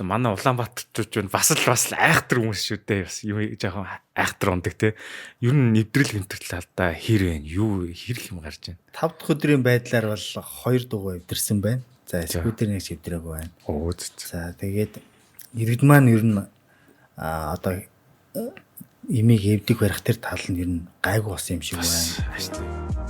манай Улаанбаатарчууд бас л айхтар хүмүүс шүү дээ. Бас юм жоохон айхтар ундаг те. Ер нь нэвтрэл хэмтрэл талдаа хэр вэ? Юу хэрэг юм гарч байна? 5 дахь өдрийн байдлаар бол 2 дугаар эвдэрсэн байна. За скутер нэг эвдрээгүй байна. Оо. За тэгээд иргэд маань ер нь одоо имийг эвдэх барих тэр тал нь ер нь гайгүй болсон юм шиг байна.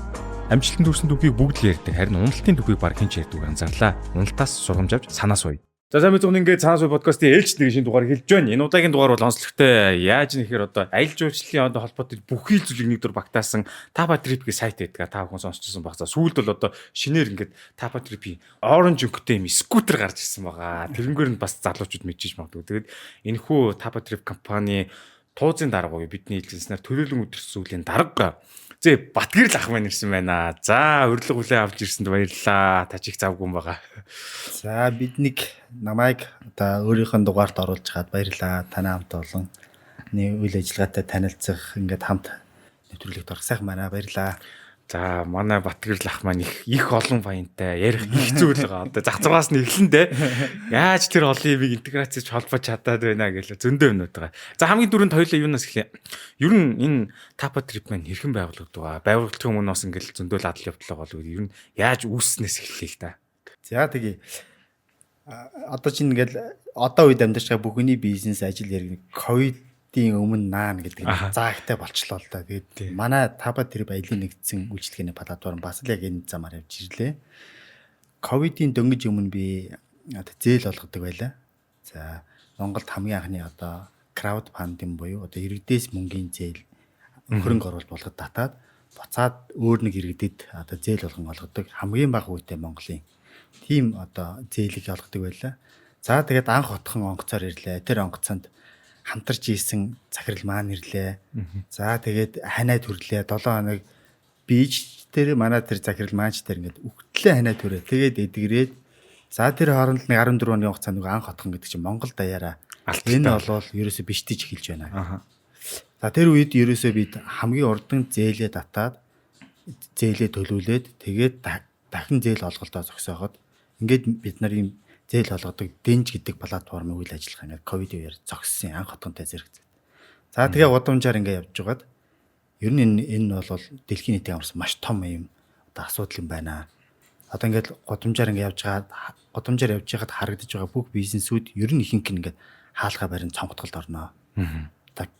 Амжилтанд хүрсэн түүхийг бүгд л ярьдаг. Харин уналтын түүхийг баг хэн ч ярьдаг анзаарлаа. Уналтаас сургамж авч санаа суй. За сайн мэдэн ингээд цаанаас суй подкастын ээлжид нэг шинэ дугаар хэлж байна. Энэ удаагийн дугаар бол онцлогтой. Яаж нэхэр одоо аялал жуулчлалын холбоотой бүхий зүйлийг нэг дөр багтаасан Tapa Trip-ийн сайт байдаг. Та бүхэн сонсчихсон баг. За сүүлд бол одоо шинээр ингээд Tapa Trip-ийн orange өнгөтэй юм скутер гарч ирсэн байгаа. Тэрнгээр нь бас залуучууд мэдчихэж магадгүй. Тэгээд энэхүү Tapa Trip компани туузын дарга бидний хэлжсэнээр төлөөлөн өдөрсөн сүүлийн дарга Зэ Батгэрл ах маань ирсэн байна. За урилга хүлээн авч ирсэнд баярлалаа. Та чих завгүй юм байгаа. За бид нэг намайг одоо өөрийнхөө дугаарт оруулж хаад баярлалаа. Танай хамт олон үйл ажиллагаатай танилцах ингээд хамт нэвтрүүлэгт орох сайхан байна. Баярлалаа. За манай Батгэрл ах маань их олон баянтай ярих хэцүү л байгаа. Одоо зах зугаас нь эхлэндээ яаж тэр олон юмыг интеграцч холбож чадаад байна гэж зөндөө юмнууд байгаа. За хамгийн түрүүнд хоёулаа юунаас эхлэе. Ер нь энэ Tapa Trip маань хэрхэн байгуулагдав? Байгуулалтын өмнө бас ингээл зөндөө л адал явдлаа болов. Ер нь яаж үүснээс эхлэе та. За тэгээ одоо чинь ингээл одоо үед амьдарч байгаа бүхний бизнес ажил яриг ковидын өмнө наана гэдэг нь заагтай болчлоо л да. Тэгээд манай Tapa Trip аялын нэгдсэн үйлчлэгээний платформ бас л яг энэ замаар явж ирлээ. Ковидын дөнгөж өмнө би зээл олгодог байлаа. За Монголд хамгийн анхны одоо краудфандинг буюу одоо иргэдээс мөнгөний зээл хөрөнгө оруулалт болгоод татаад буцаад өөр нэг иргэдэд одоо зээл болгон олгодог хамгийн бага үедээ Монголын тийм одоо зээлийг олгодог байлаа. За тэгээд анх отхон онгоцоор ирлээ. Тэр онгоцонд хамтарч ийсэн захирал маань ирлээ. За тэгээд ханаа төрлөө 7 хоног бийж тэр манай тэр захирал маанч тэр ингээд үхтлээ ханаа төрөө. Тэгээд эдгэрээд за тэр хооронд нэг 14 оны хугацаанд нэг анх отхон гэдэг чинь Монгол даяараа энэ болвол ерөөсө биштиж эхэлж байна. За тэр үед ерөөсөө бид хамгийн урдан зээлээ татаад зээлээ төлүүлээд тэгээд дахин зээл олголтоо зогсооход ингээд бид нар ийм зээл олгодог Дэнж гэдэг платформын үйл ажиллагаа ингээд ковид үеэр зогссон анх хотгонтой зэрэгцээ. За тэгээ удамжаар ингээд явж байгаад ер нь энэ бол дэлхийн нийтийн амарсан маш том юм одоо асуудал юм байна. Одоо ингээд удамжаар ингээд явж байгаад харагдаж байгаа бүх бизнесүүд ер нь ихэнх нь ингээд хаалгаа барин цонхтголд орноо.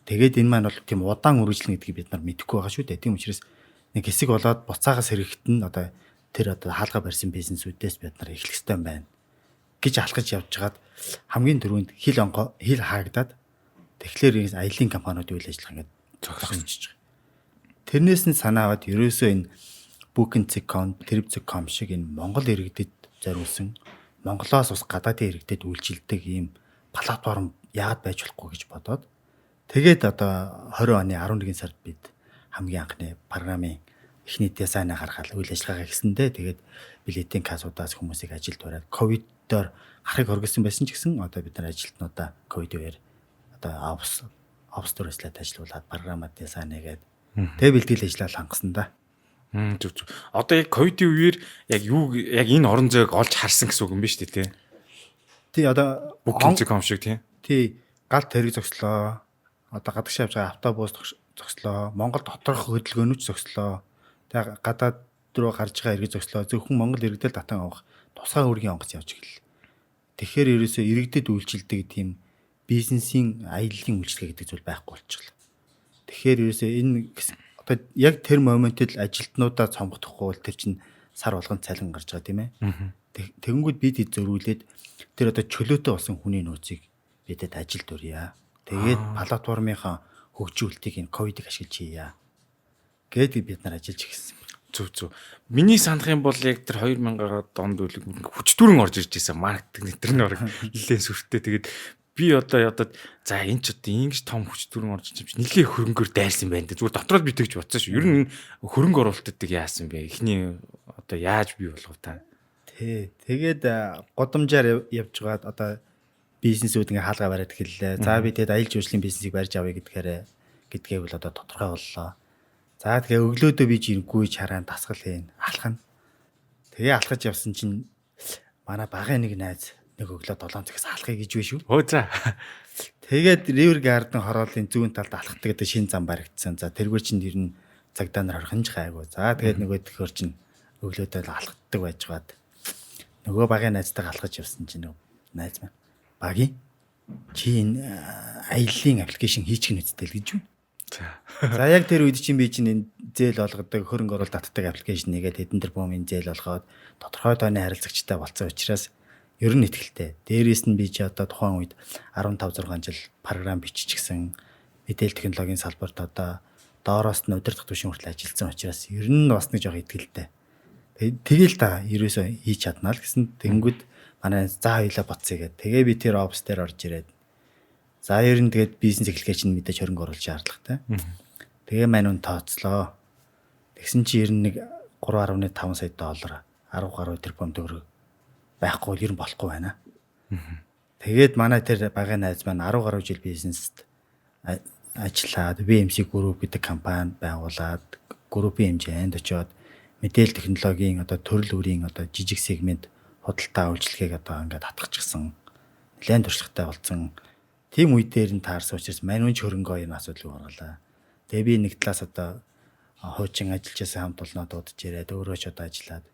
Тэгээд энэ маань бол тийм удаан үргэлжлэн гэдгийг бид нар мэдэхгүй байгаа шүү дээ. Тийм учраас нэг хэсэг болоод буцаагаас хэрэгтэн одоо тэр одоо хаалгаа барьсан бизнесүүдээс бид нар эхлэх ёстой юм байна гэж алхаж явж хагаад хамгийн түрүүнд хил хаагдаад тэгэхээр аялын компаниудын үйл ажиллагаа ингээд зогсчихж байгаа. Тэрнээс нь санаа аваад ерөөсөө энэ Booking.com, Trip.com шиг энэ Монгол иргэдэд зориулсан Монголоос ус гадаадын иргэдэд үйлчилдэг ийм платформ яагаад байж болохгүй гэж бодоод тэгээд одоо 20 оны 11 сард бид хамгийн анхны програмын эхний дизайнаа гаргаад үйл ажиллагаа хийсэндээ тэгээд билетийн кассуудаас хүмүүсийг ажилд бариад ковидоор харахыг хоригдсан байсан ч гэсэн одоо бид нар ажилтнуудаа ковид үеэр одоо офс төрөслөд ажиллуулад програмаа дизайн хийгээд тэгээд бэлтгэл ажиллагаа хангасан да. Зүг. Одоо яг ковидын үеэр яг энэ орон зайг олж харсан гэсэн үг юм биш үү те? Тий одоо Booking.com шиг тий. Тий галт тэрэг зогслоо. Одоо гадагш явж байгаа автобус зогслоо. Монгол доторх хөдөлгөөнүүч зогслоо. Тэгээ гадаад руу гарч байгаа иргэд зогслоо. Зөвхөн Монгол иргэдэл татан авах тусгай хөргийн онгоц явж эхэллээ. Тэгэхээр ерөөсөө иргэдэд үйлчилдэг тийм бизнесийн аяллаа үйлчлэгээ гэдэг зүйл байхгүй болчихлоо. Тэгэхээр ерөөсөө энэ одоо яг тэр моментод ажилтнуудаа цомгохдохгүй бол тэр чинь сар болгонд цалин гарч байгаа тийм ээ. Тэгэнгүүт бид зөрүүлээд тэр одоо чөлөөтэй болсон хүний нөөцийг бидэд ажилд өрье. Тэгээд платформынхаа хөгжүүлэлтийг энэ ковидыг ашиглаж хийя гэдэг бид нар ажиллаж ирсэн. Зүг. Миний санах юм бол яг тэр 2000 онд үлэг хүчтүрэн орж ирж байсан маркетинг нэтэрний орог нэлээд сүртэй. Тэгээд би одоо за энэ ч одоо ингэж том хүчтүрэн орж ирж юм чи нэлээд хөрөнгөөр дайрсан байна. Зүгээр дотроо би тэгж бодсон шүү. Ер нь хөрөнгө оруулалтыг яасан бэ? Эхний одоо яаж бий болгов та? Тэгээд годамжаар явж байгаад одоо бизнесүүд ингээ хаалга бариад эхэллээ. За би тэгээд аялал жуулчлалын бизнесийг барьж авъя гэдгээ бол одоо тодорхой боллоо. За тэгээ өглөөдөө би жирггүй чарaan дасгал хийн алхана. Тэгээ алхаж явсан чинь манай багын нэг найз нэг өглөө 7 цагаас алхахыг гэж вэ шүү. Өө за. Тэгээд River Garden хорооллын зүүн талд алхахдаг гэдэг шинэ зам баригдсан. За тэргээр чинь ер нь цагдаа нар орхинж гайгүй. За тэгээд нөгөө төхөр чинь өглөөдөө алхахдаг байжгаад нөгөө багын найзтайгаа алхаж явсан чинь найз маань багийн чи энэ аяллаа аппликейшн хийчих нүцтэй л гэж юу. За яг тэр үед чинь би чинь энэ зээл олгодог хөрөнгө оруулалт татдаг аппликейшн нэгээд хэдэн тэрбумын зээл олгоод тодорхой тооны харилцагчтай болцсон учраас ер нь ихтэй. Дээрээс нь би чи одоо тухайн үед 15 6 жил програм биччихсэн. Мэдээлэл технологийн салбарт одоо доороос нь удирдах түвшин хүртэл ажилласан учраас ер нь бас нэг жоох ихтэй. Тэгэл та ерөөсөө хийж чаднаа л гэсэн тэнгүүд манай за хоёлаа боцъё гэдэг. Тэгээ би тэр офс дээр орж ирээд за ер нь тэгээд бизнес эхлэхээ чинь мэдээж хөрөнгө оруулах шаардлагатай. Тэгээ маань үн тооцлоо. Тэгсэн чи ер нь нэг 3.5 сая доллар 10 гаруй тэрбум төгрөг байхгүй ер нь болохгүй байна. Тэгээд манай тэр багийн найз маань 10 гаруй жил бизнест ажиллаад VMC Group гэдэг компани байгуулад группийн хэмжээнд очиод мэдээлэл технологийн одоо төрөл бүрийн одоо жижиг сегмент худалдаа үйлчлэгийг одоо ингээд хатгачихсан. Нэлээд туршлагатай болсон. Тим үе дээр нь таарсан учраас маньж хөрөнгө оюуны асуудлыг оруулаа. Тэгээ би нэг талаас одоо хуучин ажиллаж байсан хамт олноо дуудаж ирээд өөрөө ч одоо ажиллаад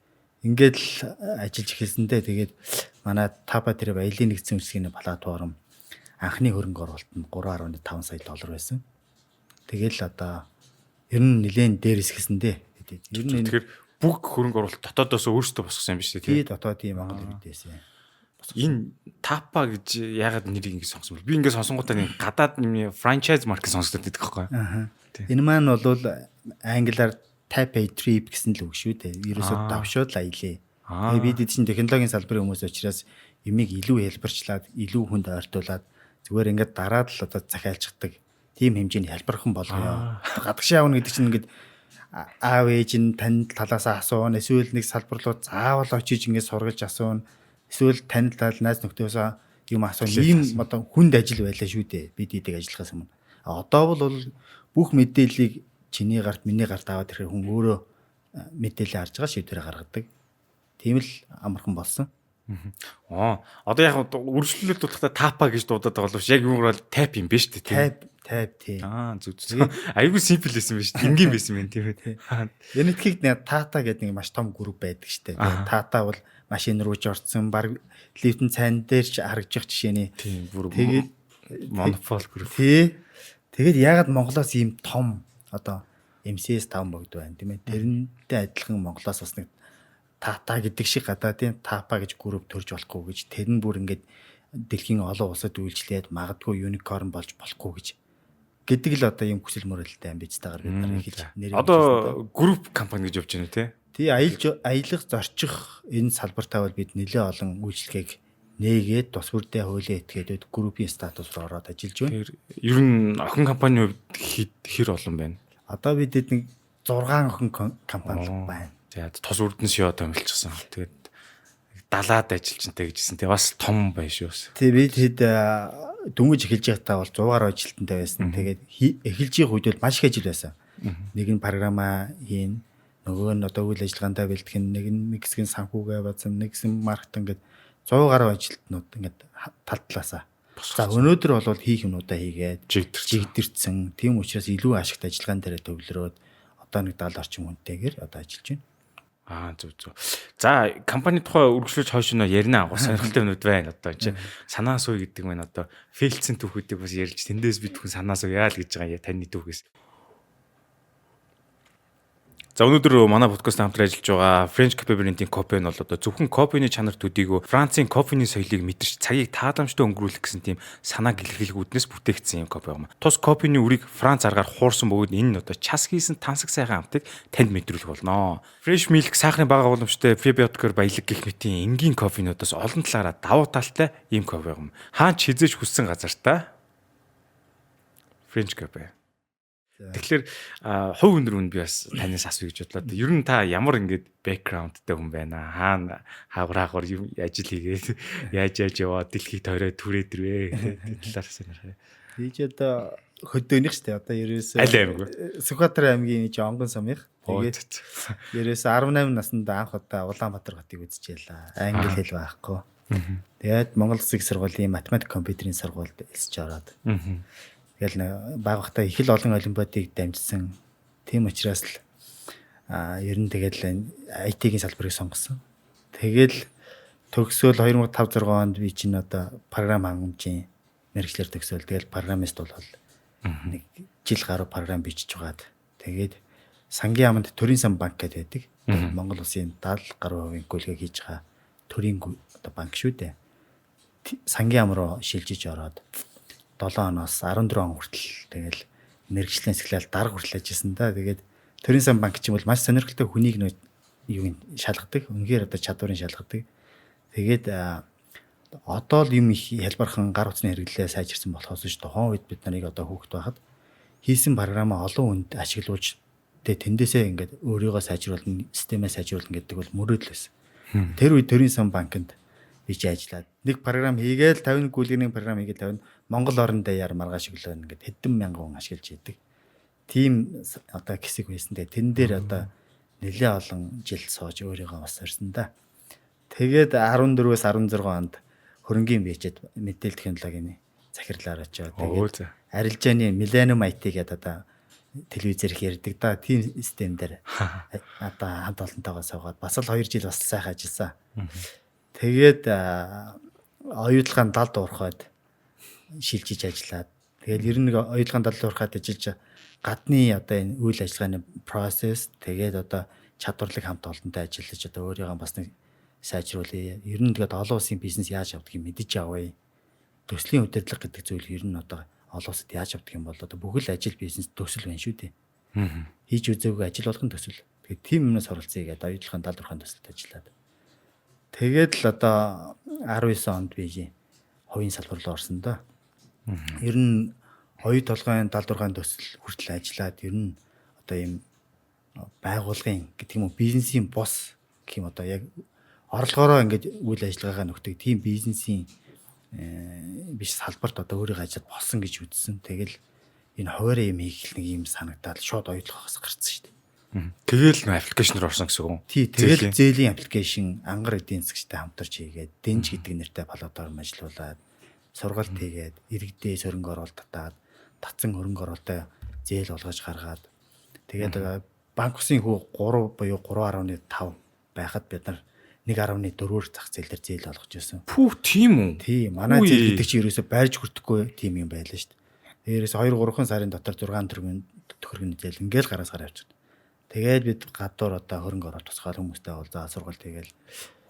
ингээд л ажиллаж эхэлсэндээ тэгээд манай Таба тэр баялын нэгдсэн үсгийн платформ анхны хөрөнгө оруулалт нь 3.5 сая доллар байсан. Тэгэл одоо ер нь нэлээд дээрс хэсэндээ. Ер нь тэгэхээр бүх хөрөнгө оруулалт дотоодоос өөрсдөө босгосон юм биш үү? Тий дотоодын Монгол иргэдээс. Энэ Тапа гэж яагаад нэрийг ингэ сонсон бэ? Би ингэ сонсонгуудаа нэг гадаад нэмний франчайз маркет сонсдог гэдэг байхгүй юу? Энэ маань бол англиар tap a trip гэсэн л үг шүү дээ. Ерөөсөө давшууд л аялээ. Тэгээд бид чинь технологийн салбарын хүмүүс учраас юмыг илүү хэлбэрчлээд, илүү хүнд ойртуулад зүгээр ингээд дараад л одоо захиалцдаг. Тим хэмжээний хэлбэрхэн болгоё. Гадагшаа авна гэдэг чинь ингээд аав ээж нь танд талаасаа асуун, эсвэл нэг салбар руу заавал очиж ингээд сургалж асуун. Эсвэл танил тал найз нөхдөсөө юм асуун ийм одоо хүнд ажил байлаа шүү дээ. Бид эдэг ажиллахаас өмнө. Одоо бол бүх мэдээллийг чиний гарт миний гарт аваад ирэхээр хүн өөрөө мэдээлэл харж байгаа шийдвэрээ гаргадаг. Тийм л амархан болсон. Одоо яг үргэлжлүүлэлт дуудахтаа тапа гэж дуудаад байгаа боловч яг юугаар тайп юм биш үү? Тайп тий. Зүг. Айгүй симпл байсан биш үү? Энгийн байсан юм тийм үү? Энэтхийг нэг Tata гэдэг нэг маш том групп байдаг штэ. Tata бол машин руу ч орцсон баг лифтэн цайн дээр ч харагдчих жишээний. Тэгээд монопол групп. Тий. Тэгээд ягаад Монголоос ийм том одоо MCS 5 богд байна тийм ээ. Тэрнтэй адилхан Монголоос бас нэг Tata гэдэг шиг гадаадын Tapa гэж групп төрж болохгүй гэж тэр нь бүр ингээд дэлхийн олон улсад үйлчлээд магадгүй unicorn болж болохгүй гэж гэдэг л одоо юм хүсэл мөрөлдтэй юм биз таагаар бид нар хэлж нэр. Одоо групп компани гэж явж байна тий. Тий аялах зорчих энэ салбартаа бол бид нэлээ олон үйлчлэгийг нээгээд тус бүрдээ хуулиа этгээдүүд группийн статус руу ороод ажиллаж байна. Ер нь охин компанийн хувьд хэр олон байна? Одоо бидэд нэг 6 охин компани байна. Тэгээд тус үрдэн CEO томилчихсан. Тэгээд далаад ажилчинтай гэжсэн. Тэгээд бас том байна шүү. Тий бид хэд дөнгөж эхэлж байхдаа бол 100 гаруй ажилтнтай байсан. Тэгээд эхэлж байгаа үед бол маш их ажил байсан. Нэг нь програма хийн, нөгөө нь одоо үйл ажиллагаандаа бэлтгэх, нэг хэсгийн санхүүгээ бацсан, нэг хэсэг маркетинг гэдэг 100 гаруй ажилтнууд ингээд тал талаасаа. За өнөөдөр бол хийх юмудаа хийгээд жигдэрсэн. Тийм учраас илүү ашигт ажиллагаан дээр төвлөрөөд одоо нэг 70 орчим хүнтэйгээр одоо ажиллаж байна. Зүг. За компани тухай үргэлжлүүлж хойш нь ярина. Гол сонирхолтой юмуд байна. Одоо чи санаа суй гэдэг маань одоо фейлцэн түүхүүдийг бас ярьж тэндээс бид хүн санаа суяа л гэж байгаа таны түүхээс. За өнөөдөр манай подкаст хамтран ажиллаж байгаа French Cafe брендийн кофе нь бол одоо зөвхөн кофений чанар төдийгүй Францын кофений соёлыг мэдэрч цагийг тааламжтай өнгөрүүлэх гэсэн тийм санааг илэрхийлгүүднээс бүтээгдсэн юм кофе юм. Тус кофений үрийг Франц аргаар хуурсан бөгөөд энэ нь одоо час хийсэн тансаг сайхан амтыг танд мэдрүүлэх болно. Fresh milk сахарын бага боломжтой пребиотикоор баялаг гэх мэтийн энгийн кофенуудаас олон талаараа давуу талтай ийм кофе юм. Хаач хизээж хүссэн газартаа French Cafe. Тэгэхээр хувь өндөр үн би бас танаас асууя гэж бодлоо. Ер нь та ямар ингээд бэкграундтай хүн байна? Хаана хавраагор юм ажил хийгээд яаж яваа дэлхийг тойроо түрээд ирвэ? Талаар сонирхъя. Тийж одоо хөдөөнийх штэ одоо ерөөсөө аль аймаг вэ? Сүхбаатар аймгийн Жонгон сумынх. Тэгээд ерөөсөө 18 наснд анх удаа Улаанбаатар хотыг үзчихлээ. Англи хэл байхгүй. Тэгээд Монгол Улсын их сургуулийн математик компьютерийн сургуульд элсэж ороод. Тэгэл баг багтаа их л олон олимпиадыг дамжсан. Тийм учраас л ер нь тэгэл IT-ийн салбарыг сонгосон. Тэгэл төгсөөл 2005 6 онд би чинь одоо програм хангамжийн мэргэжлэр төгсөөл. Тэгэл программист болол нэг жил гаруй програм бичиж байгаад тэгээд сангийн яамд төрийн сан банк гэдэг байдаг. Монгол Улсын 70 гаруй хувийн гүйлгээ хийж байгаа төрийн одоо банк шүү дээ. Сангийн яам руу шилжиж ороод 7 оноос 14 он хүртэл тэгэл мэргэжлийн сэглэл дарга хүртэл ажилласан да. Тэгээд төрийн сан банк ч юм бол маш сонирхолтой хүнийг юу шалгадаг. Үнэхээр одоо чадварыг шалгадаг. Тэгээд одоо л юм их хэлбархан гар утасны хэрэглээ сайжирсан болохоос ч тухайн үед бид нарыг одоо хүүхэд байхад хийсэн програмаа олон хүнд ашиглуулж тэндээсээ ингээд өөрийгөө сайжруулна, системээ сайжруулна гэдэг бол мөрөөдөл байсан. Тэр үед төрийн сан банкнд би ч ажиллаад нэг програм хийгээл 50 гүйлгээний програм хийгээл 50 Монгол орон даяар маргааш өглөө ингээд хэдэн мянган хүн ашиглаж идэг. Тим одоо хэсэг байсан. Тэн дээр одоо нэлээ олон жил сууж өөрийгөө бас өрсөн да. Тэгээд 14-өөс 16 онд хөрөнгийн бичээд мэдээлэл технологийн захирлаар очиод тэгээд арилжааны Millennium IT гэдэг одоо телевизээр их ярьдаг да. Тим систем дээр одоо хамт олонтойгоо суугаад бас л 2 жил бас сайхан ажилласан. Тэгээд оюутлахын далд уурхаад шилжиж ажиллаад тэгээд ер нь оюутлахын далд уурхаад ажиллаж гадны одоо энэ үйл ажиллагааны процесс тэгээд одоо чадварлаг хамт олонтой ажиллаж одоо өөрийгөө бас нэг сайжруулъя. Ер нь тэгээд олон улсын бизнес яаж явдгийг мэдэж авъя. Төслийн удирдлага гэдэг зүйл ер нь одоо олон улсад яаж явдаг юм бол одоо бүхэл ажил бизнес төсөл байна шүү дээ. Хийж үзээгүй ажил болгон төсөл. Тэгээд тийм юмнаас оролцъё гэдэг оюутлахын далд уурхайн төсөлд ажиллаад. Тэгээд л одоо 19 онд би хувийн салбар руу орсон да. Ер нь оюу толгойн далд уурхайн төсөл хүртэл ажиллаад ер нь одоо ийм байгуулгын гэдэг юм уу бизнесийн бос гэх юм одоо яг орлогоороо ингээд үйл ажиллагаагаа нөхдөг тийм бизнесийн биш салбарт одоо өөрийгөө ажиллаад болсон гэж үзсэн. Тэгэл энэ хуваарь юм хийх нэг юм санагдаад шууд оюутлахаас гарцсан шүү дээ. Тэгэл аппликейшнээр орсон гэсэн үг. Тий, тэгэл зээлийн аппликейшн ангар эдийн засгчтай хамтарч хийгээд Дэнж гэдэг нэртэй платформ ажиллуулад сургалт хийгээд иргэдээ хөрөнгө оруулалт татаад татсан хөрөнгө оруулалтаа зээл олгож гаргаад тэгээд банк усын хүү 3 буюу 3.5 байхад бид нар 1.4-р зах зээл дээр зээл олгож байсан. Пүү тийм үү? Тий, манай зээл гэдэг чинь ерөөсөй байрж хүртэхгүй тийм юм байлаа шүү дээ. Дээрээс 2-3 сарын дотор 6 төгрөгийн зээл ингээл гараас гараа явчихна. Тэгээд бид гадуур одоо хөрөнгө оруулалт тусгаад хүмүүстэй уулзаа сургалт хийгээл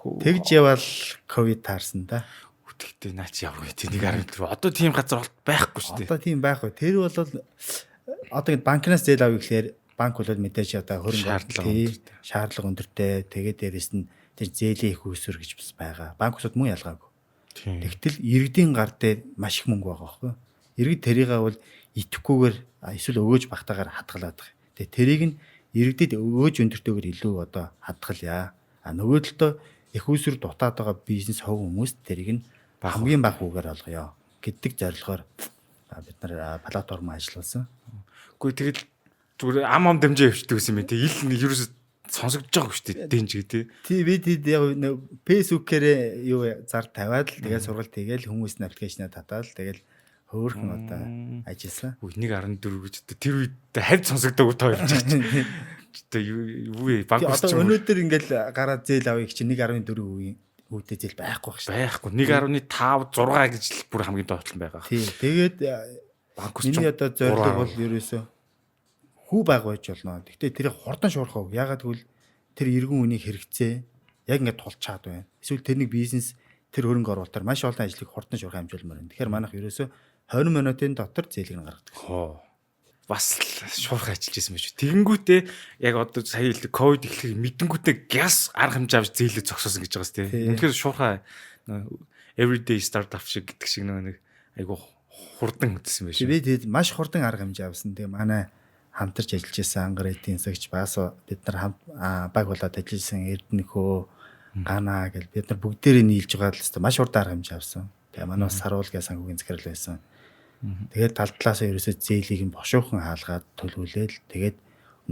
тэгж явал ковид таарсан да. Үтгэхдээ наач явах гэдэг 1.4. Одоо тийм газар байхгүй шүү дээ. Одоо тийм байхгүй. Тэр бол одоо банкнаас зээл авъя гэхээр банк бол мэдээж одоо хөрөнгө шаардлага өндөртэй. Тэгээд дээрэс нь тэр зээлийн их үүсвэр гэж бас байгаа. Банкусууд мөн ялгаагүй. Тэгтэл иргэдийн гар дээр маш их мөнгө байгаа байхгүй. Иргэд тэрийгээ бол итгэхгүйгээр эсвэл өгөөж багтаагаар хадгалаад байгаа. Тэгээд тэрийг нь иргэдэд өгөөж өндөртэйгээр илүү одоо хадгалъя. Нөгөө талдаа их үүсвэр дутаад байгаа бизнес хов хүмүүст тэрийг нь хамгийн бага хүүгээр олгоё гэдэг зорилгоор бид нар платформ ажиллуулсан. Гэхдээ тэгэл зүгээр ам дамжаа явчихдаг гэсэн мэт ил нэг ерөөсө сонсогдож байгаа шүү дээ Дэнж гэдэг. Тий бид яг фэйсбүүкээр юу зар тавиад л тэгээд сургалт хийгээл хүмүүс нь аппликейшнаа татаад тэгэл хөөхөн одоо ажилласан. 1.4 гэж тэр үед хавь сонсогдоогүй тоо явж байгаа чинь. Одоо юу банк ус чинь өнөөдөр ингээл гараад зээл авъя гэж 1.4 үеийн үүдээ зээл байхгүй байх шүү. Байхгүй 1.5 6 гэж л бүр хамгийн доотлон байгаа. Тий тэгээд банк ус чинь одоо зорилго бол ерөөсөө хүү байг байж болно. Гэхдээ тэрийг хурдан шуурхав. Ягаад гэвэл тэр иргэн үнийг хэрэгцээ яг ингээд тулч чаад байна. Эсвэл тэрний бизнес тэр хөрөнгө оруулалтаар маш олон ажлыг хурдан шуурхай хэмжүүлмээр байна. Тэгэхээр манайх ерөөсөө 20 минутын дотор зээлийг нь гаргадаг. Бас шуурхай ажиллаж байсан байж. Тэгэнгүүтээ яг одоо сая хэлдэг ковид эхлэх мэдэнгүүтээ газ арга хэмжээ авч зээлээ зогсоосон гэж байгаа сте. Үнэхээр шуурхай everyday startup шиг гэдэг шиг нэг айгу хурдан хөдөлсөн байж. Тэгээд маш хурдан арга хэмжээ авсан. Тэгээ манай хамтарч ажиллаж байсан ангар эдийн засагч бас бид нар хамт баг болоод ажилласан Эрдэнэхөө Гана гэл бид нар бүгдээрээ нийлж байгаа л маш урд арга хэмжээ авсан. Тэгээ манай бас саруулгын санхүүгийн захирал байсан. Тэгээд тал талаасаа ерөөсөө зээлийг нь бошуухан хаалгаад төлөвлөөл тэгээд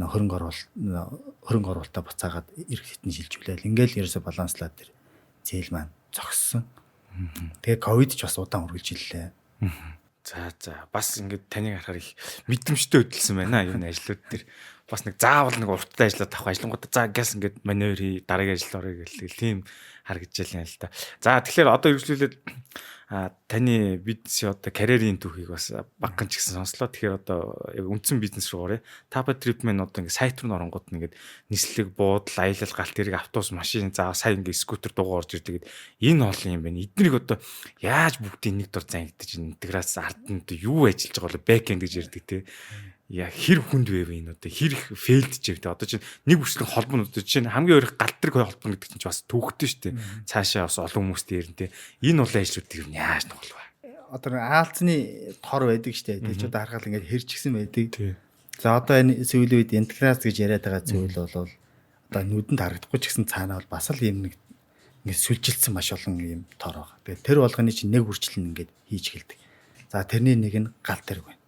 хөрөнгө оруулалтаа буцаагаад эргэжтэн шилжүүлээл ингээл ерөөсөө баланслаад тэр зээл маань зогссон. Тэгээ ковид ч бас удаан үргэлжиллээ. За бас ингээд таныг харахаар их мэдрэмжтэй хөдөлсөн байна юу н ажлууд дээр бас нэг заавал нэг урттай ажиллаад авах ажлангуудаа за гэс ингээд маневр хий дараагийн ажил орё гэл тийм харагдаж байна л да. За тэгэхээр одоо үргэлжлүүлээд таны бизнесийн одоо карьерийн түүхийг бас багхан ч гэсэн сонслоо. Тэгэхээр одоо яг үндсэн бизнес руу оръё. Tapa Tripman одоо ингээд сайт руу оронгууд нь ингээд нислэг, буудал, аялал галт хэрэг автобус, машин за сайн ингээд скутер дугаар орж ирдэг. Энэ олон юм байна. Эднийг одоо яаж бүгдийг нэг дор зангидаж интеграц ард нь одоо юу ажиллаж байгаа бол бэкэнд гэж ярьдаг те. Яа хэр хүнд вэ энэ одоо хэр их фейлдж вэ те. Одоо чинь нэг бүрчлэн холбоо одоо чинь хамгийн өөрөөр галт тэрэг холбоо гэдэг чинь бас төвөгтэй шүү дээ. Цаашаа бас олон хүмүүстэй ярина те. Энэ улаан ажлуудыг юу яаж нугалв вэ? Одоо аалзны тор байдаг штэ. Тэр ч одоо харахад ингээд хэрчгсэн байдаг. За одоо энэ сүүлийн үед интеграц гэж яриад байгаа зүйл бол одоо нүдэнд харагдахгүй ч гэсэн цаанаа бол бас л юм нэг ингээд сүлжилсэн маш олон юм тор байгаа. Тэгээд тэр болгоны чинь нэг үрчлэн ингээд хийж эхэлдэг. За тэрний нэг нь галт тэрэг байна.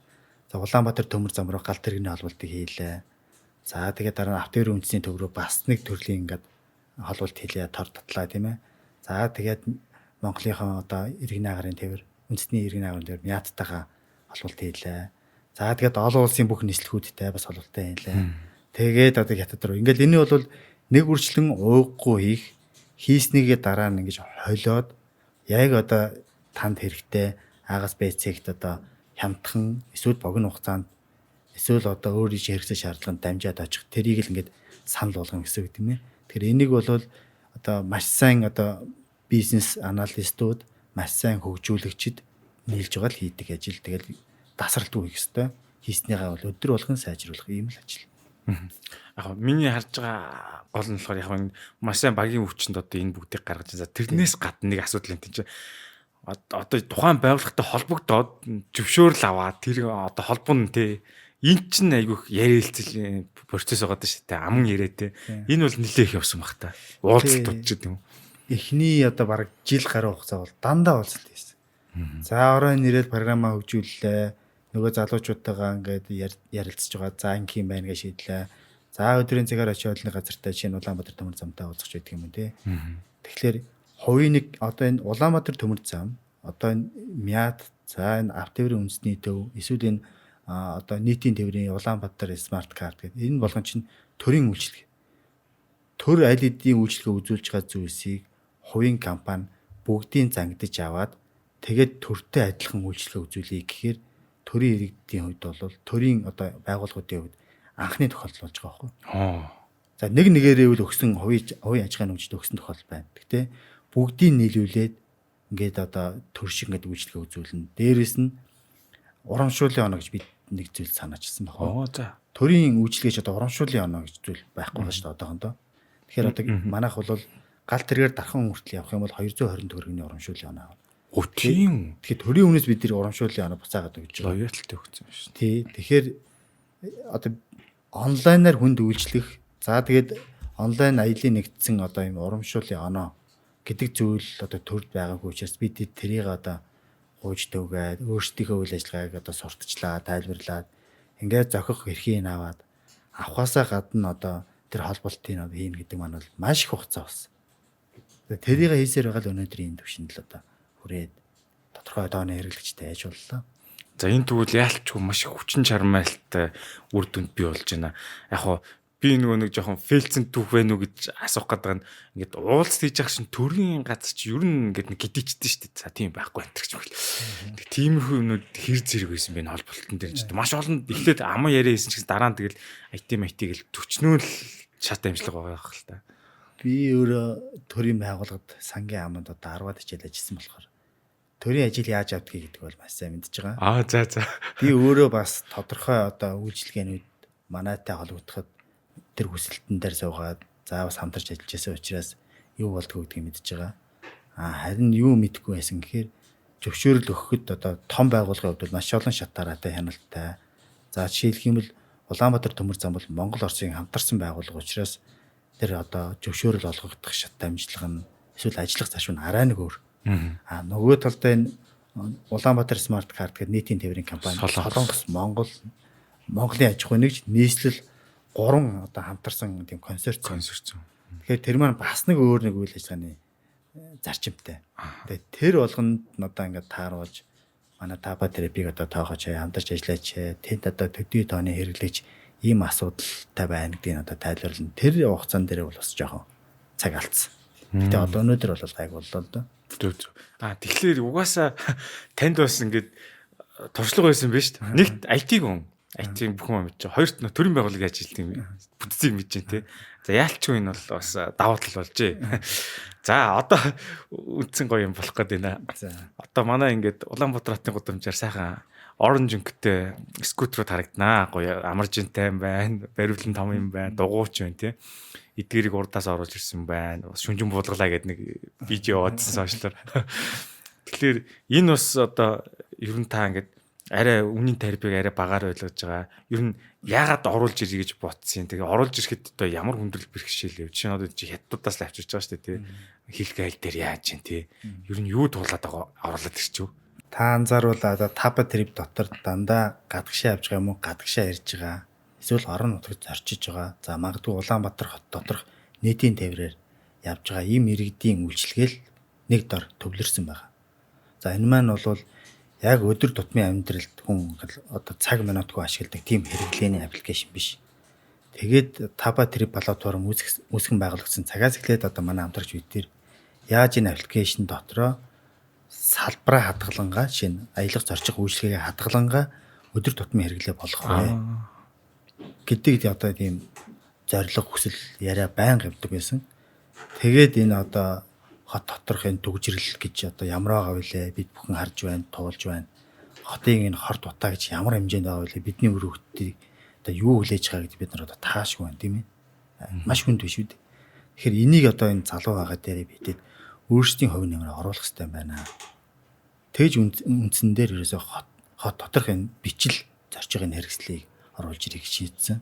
За Улаанбаатар төмөр зам руу галт тэрэгний холболтыг хийлээ. За тэгээд дараа нь автовын үндэсний төв рүү бас нэг төрлийн ингээд холболт хийлээ, тор татлаа тийм ээ. За тэгээд Монголынхон одоо иргэний агарын тээвэр, үндэсний иргэний агарын тээвэр Мяаттайгаа холболт хийлээ. За тэгээд олон улсын бүх нислэгүүдтэй бас холболттой хийлээ. Тэгээд одоо хятад руу. Ингээд энэ бол нэг үрчлэн ууггүй хийснийгээ дараа нь ингэж холиод яг одоо танд хэрэгтэй агаас бэцэгт одоо хямдхан эсвэл богино хугацаанд эсвэл одоо өөр иж хэрэгцээ шаардлаганд дамжаад очих тэрийг л ингээд санал болгоно гэсэн үг тийм ээ. Тэгэхээр энийг бол одоо маш сайн одоо бизнес аналистууд маш сайн хөгжүүлэгчид нийлж байгаа л хийдэг ажил. Тэгэл тасралтгүй хийх ёстой. Хийснийгаа бол өдөр болгон сайжруулах ийм л ажил. Яг миний харж байгаа гол нь болохоор яг маш сайн багийн өвчнөд одоо энэ бүгдийг гаргаж байгаа. Тэрнээс гадна нэг асуудал юм тийм чинь одоо тухайн байгууллагатай холбогдоод зөвшөөрөл аваад тэр одоо холбоо нь те эн чинь айгүйх ярилцэл процесс байгаа даа шүү дээ. Аман яриа те. Энэ бол нэлээх явсан баг та. Уулзалт ч гэдэг юм. Эхний одоо бараг жил гаруй хугацаа бол дандаа уулзалт хийсэн. За орой нэрээд програмаа хөгжүүллээ. Нөгөө залуучуудтайгаа ингээд ярилцж байгаа. За инх юм байна гэж шийдлээ. За өдрийн цагаар очиод нэг газартай чинь Улаанбаатар төмөр замтай уулзах ч гэдэг юм те. Тэгэхээр хувийн нэг одоо энэ Улаанбаатар төмөр зам одоо энэ Мяд за энэ автовын үндэсний төв эсвэл энэ одоо нийтийн тээврийн Улаанбаатар смарт карт гэдэг энэ болгон чинь төрийн үйлчлэг. Төр аль хэдийн үйлчлэгээ үзүүлж байгаа зүйлсийг хувийн компани бүгдийн зангидаж аваад тэгээд төртэй адилхан үйлчлэгээ үзүүлэе гэхээр төрийн иргэдийн хувьд бол төрийн одоо байгууллагуудын хувьд анхны тохиолдол болж байгаа байхгүй. За нэг нэгээрээ үл өгсөн хувийн ажихын хэмжээнд өгсөн тохиолдол байна. Гэхдээ бүгдийг нийлүүлээд ингээд одоо төр шиг ингээд үйлчлэгээ үзүүлнэ. Дээрээс нь урамшууллын оноо гэж бид нэг зүйл санаачилсан байна. За. Төрийн үйлчлэгээч одоо урамшууллын оноо гэж зүйл байхгүй байна шүү дээ одоохондоо. Тэгэхээр одоо манайх бол гал тэргээр дархан хүртэл явах юм бол 220 төгрөгийн урамшууллын оноо авна. Тийм. Тэгэхээр төрийн өмнөөс бид нэр урамшууллын оноо буцаагаад өгч байгаа. Лояльтай өгсөн байна шүү. Тий. Тэгэхээр одоо онлайнаар хүнд үйлчлэх за тэгээд онлайн аялын нэгдсэн одоо юм урамшууллын оноо гэдэг зүйл одоо төрд байгаагүй учраас бид тэрийг одоо гуйж төвгээд өөрсдийнхөө үйл ажиллагааг одоо сурталчлаа, тайлбарлаад ингээд зохих эрхийг аваад авахаасаа гадна одоо тэр холболтыг хийнэ гэдэг маань бол маш их хугацаа болсон. Тэрийг хийсээр байгаа л өнөөдрийн энэ төвшөнд л одоо хүрээд тодорхой дооны хэрэглэгчтэй аж боллоо. За энэ тэгвэл яалтчгүй маш их хүчин чармайлттай үр дүнд бий болж байна. Яг хоо би нөгөө нэг жоохон фейлцэн түүх байна уу гэж асуух гэдэг нь ингээд уулз хийж явах шин төрийн газар чи ер нь ингээд нэг гидийчдэн шүү дээ. За тийм байхгүй энэ ч юм. Тиймэрхүү юмнууд хэр зэрэг байсан бэ холболтон дээр ч маш олон эхлээд аман яриа хийсэн ч гэсэн дараа нь тэгэл IT гэл төчнөө л шат амжилга байгаа байх л та. Би өөрөө төрийн байгууллагад сангийн аманд одоо 10-аад хичээл ажилласан болохоор төрийн ажил яаж авдгийг гэдэг бол маш сайн мэдж байгаа. За. Би өөрөө бас тодорхой одоо үйлчилгээнүүд манайтай холбогдоход тэр хүсэлтэн дээр суугаад за бас хамтарч ажиллаж байсан учраас юу болдгоо гэдгийг мэдж байгаа. Харин юу мэдгүй байсан гэхээр зөвшөөрөл өгөхөд одоо том байгууллагын хувьд бол маш олон шатаараатай хяналттай. За жишээлх юм бол Улаанбаатар төмөр зам бол Монгол Оросын хамтарсан байгууллага учраас тэр одоо зөвшөөрөл олгогдох шат дамжлага нь эсвэл ажиллах зарчим нь арай нэг өөр. Нөгөө талдаа энэ Улаанбаатар смарт карт гэдэг нийтийн тээврийн компани Солонгос, Монголын аж ахуй нэгж нийслэл 3 одоо хамтарсан тийм консорциум. Тэгэхээр тэр маань бас нэг өөр нэг үйл ажиллагааны зарчимтай. Тэгээд тэр болгонд одоо ингээд тааруулж манай таба терапиг одоо тоохоч хамтарч ажиллаач тэнд одоо төдий тооны хэрэглэж ийм асуудалтай байна гэдгийг одоо тайлбарлана. Тэр хугацаан дээр бол бас жоохон цаг алдсан. Гэтэ одоо өнөөдөр бол гайг боллоо л доо. Зөв. Тэгэхээр угаасаа танд бас ингээд туршлага байсан биз шүү дээ. Нэгт IT гон. IT бүх юм мэдэж. Хоёрт нь төрийн байгууллагын ажилт юм бүтцийг мэдэж дээ. За яалчгүй энэ бол бас давуу тал болжээ. За одоо үндсэн гоё юм болох гээд байна. За Одоо манай ингээд Улаанбаатар хотын гудамжаар сайхан оранж өнгөтэй скутерууд харагданаа. Гоё амаржинтай юм байна. Бариулан том юм байна. Дугуйч байна тий. Эдгэрийг урдаас оруулж ирсэн байна. Бас шүнжин буулгалаа гэдэг нэг видео явуулсан сошиалар. Тэгэхээр энэ бас одоо ер нь та ингээд арай үнийн тарифыг арай багаар ойлгож байгаа. Ер нь яагаад оруулж ирье гэж бодсон. Тэгээ оруулж ирэхэд одоо ямар хүндрэл бэрхшээл вэ? Жишээ нь одоо чи хятадудаас л авчирч байгаа шүү дээ тий. Хэлэх айл дээр яаж чинь тий. Ер нь юу туулаад байгаа оруулаад ирчихв. та анзааруулаад таба трip дотор дандаа гадагшаа явж байгаа юм уу? Гадагшаа ирж байгаа. Эсвэл орон нутагт зорчиж байгаа. За магадгүй Улаанбаатар хот доторх нийтийн тээврээр явж байгаа ийм иргэдийн үйлчлэгээл нэг дор төвлөрсөн байгаа. За энэ маань бол яг өдөр тутмын амьдралд хүн одоо цаг минутгүй ашигладаг тийм хэрэглээний аппликейшн биш. Тэгээд таба трip платформ үүсгэн байгуулагдсан цагаас эхлээд одоо манай хамтрагч бид тэр яаж энэ аппликейшн дотроо салбараа хадгалангаа шинэ аялах зорчих үйлчлэгээ хадгалангаа өдөр тутмын хэрэглээ болгох вэ гэдэг одоо тийм зорилго хүсэл яриа байнга явдаг байсан. Тэгээд энэ одоо хот доторх энэ төгжрөл гэж одоо ямар байгаа вэ? Бид бүхэн харж байна, туулж байна. Хотын энэ хорт утаа гэж ямар хэмжээнд байгаа вэ? Бидний өр хөлтийг одоо юу хүлээж байгаа гэдэг бид нар одоо таашгүй байна тийм ээ. Маш хүнд биш үү? Тэгэхээр энийг одоо энэ залуу байгаа дээр бидэд өөрсдийн хувь нэмрээ оруулах хэрэгтэй байна. Тэгж үндсэн дээр ерөөсөө хот доторх энэ бичил зорчигын хэрэгслийг оруулж ирэх шийдсэн.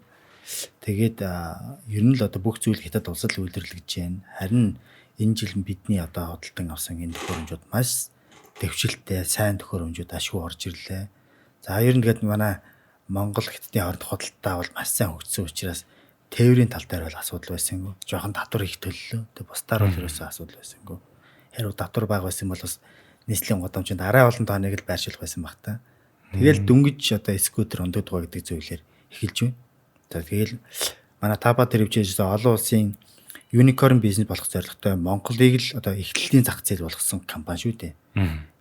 Тэгээд ер нь л одоо бүх зүйл хятад улсад л үйлдвэрлэж байна. Харин энэ жил бидний одоо хөдөлтөн авсан энэ төхөөрөмжүүд маш дэвшилттэй, сайн төхөөрөмжүүд ашгүй орж ирлээ. За ер нь тэгээд манай Монгол хятадын хооронд худалдаа бол маш сайн хөгжсөн учраас тээврийн тал дээр бол асуудал байсангүй. Жохон татвар их төллөө. Тэгээд бусдаар бол ерөөсөө асуудал байсангүй. Хэрвээ татвар бага байсан бол бас нийслэлийн гудамжинд арай олон тооныг л байршуулах байсан баг та. Тэгэл дөнгөж одоо скутер ондод байгаа гэдэг зүйлээр эхэлж байна. За тэгэл манай таба тэрвчээс олон улсын юникорн бизнес болох зорилготой Монголыг л одоо эхлэлийн зах зээл болгосон компани шүү дээ.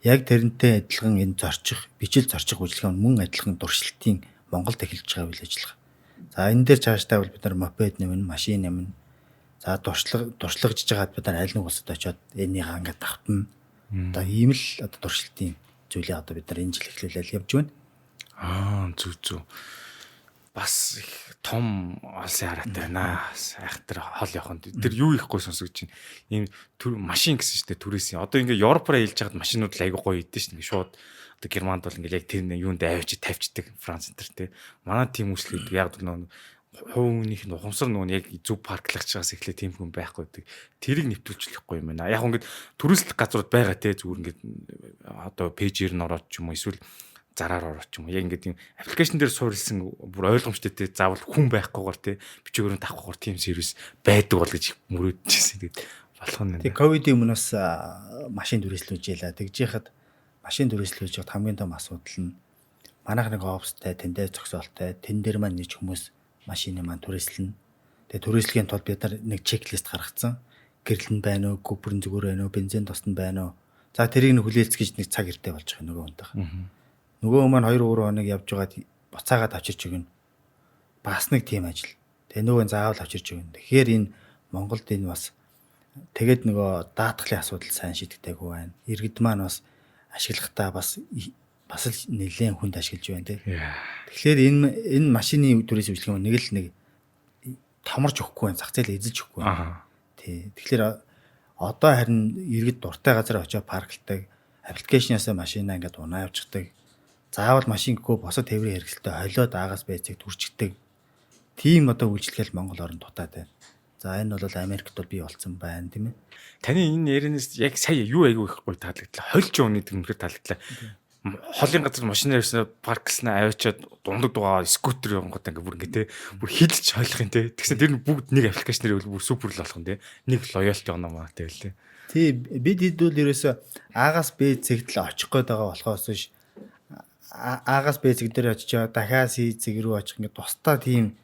Яг тэрнтэй адилхан энэ зорчих, бичил зорчих үйлчлэгээ мөн адилхан дуршилтын Монголд эхэлж байгаа үйл ажиллагаа. За энэ дээр цаашдаа бол бид нар мопед нэмнэ, машин нэмнэ. За дуршлагжж байгаад бид нар аль нэг улсад очиод энэнийг ингээд давтна. Одоо ийм л одоо дуршилтын зүйлээ одоо бид нар энэ жил эхлүүлэл явж байна. Зүг. Бас их том олсын хараатай байна. Айхтар хол явахын. Тэр юу ихгүй сонсогч чинь ийм машин гэсэн чинь түрээсийн. Одоо ингээ Европоор аялж байгаад машинууд л айгүй гоё идэв шин. Ингээ шууд одоо Германд бол ингээ яг тэр юунд авчиж тавьчихдаг Франц энэ төр те. Манай тийм үйлчлэг яг нөгөө хувийнх нь ухамсар нөгөө яг зөв парклагч байгаас эхлээ тийм хүн байхгүй гэдэг. Тэрийг нэвтрүүлчихлэхгүй юм байна. Яг ингээд төрөслөх газрууд байгаа те зүгээр ингээд одоо пэйжээр нь ороод ч юм уу эсвэл зараар ороод ч юм уу. Яг ингээд тийм аппликейшн дээр суурилсан бүр ойлгомжтой те заавал хүн байхгүйгээр те бичөөрөнд авахгүйгээр тийм сервис байдаг бол гэж мөрөөдчихсэн. Тэгээд болох нь. Тэг ковидын өмнөөс машин түрээслүүлж яла. Тэгж яхад машин түрээслүүлж яхад хамгийн том асуудал нь манайх нэг офстай тэндээ зогсоолтой тэн дээр маань нэг хүмүүс машины маань түрээслэн. Тэгээ түрээслэхийн тулд бид нар нэг чеклист гаргацсан. Гэрэл нь байна уу, гүбрэн зүгээр байна уу, бензин тосн байна уу. За тэрийг нэг хүлээлцгийж нэг цаг эртээ болж байгаа нөгөө хүнтэйг. Нөгөө маань 2-3 хоног явж байгаад буцаагаад авчирч өгнө. Бас нэг тийм ажил. Тэгээ нөгөө заавал авчирч өгнө. Тэгэхээр энэ Монголд энэ бас тэгээд нөгөө даатгалын асуудал сайн шийдэгдээгүй байна. Иргэд маань бас ашиглахдаа бас л нэлээд хүнд ашиглаж байна тийм. Тэгэхээр энэ машины түрээс үйлчлэг нэг томорч өгөхгүй байна. Зах зээл эзэлж өгөхгүй байна. Тий. Тэгэхээр одоо харин иргэд дуртай газар очиж парклдаг, аппликейшнээс машинаа ингээд унаа явчихдаг. Заавал машин гэхгүй босод тээврийн хэрэгсэлтэй холиод аагаас байцыг түрчдэг. Тийм одоо үйлчлэгэл Монгол орнд дутаад байна. За энэ бол Америкт бол бий болсон байна тийм ээ. Таны энэ ярианаас яг сая юу айгүй их гоё таалагдлаа. Хольж ууны тэмнэхээр таалагдлаа. Холын газар машинаар ирсэн парклснаа аваачаад дундаг дугаа скутер явангууд ингээ бүр ингээ те бүр хилж хойлох юм те. Тэгсэн тэр бүгд нэг аппликейшнээр бүр супер л болох юм те. Нэг лоялти оноо маа те. тий бид хэдүүл ерөөсө А-гаас Б зэгт л очих гээд байгаа болохоос биш А-гаас Б зэг дээр очиж дахиад С зэг рүү очих ингээд тусдаа тийм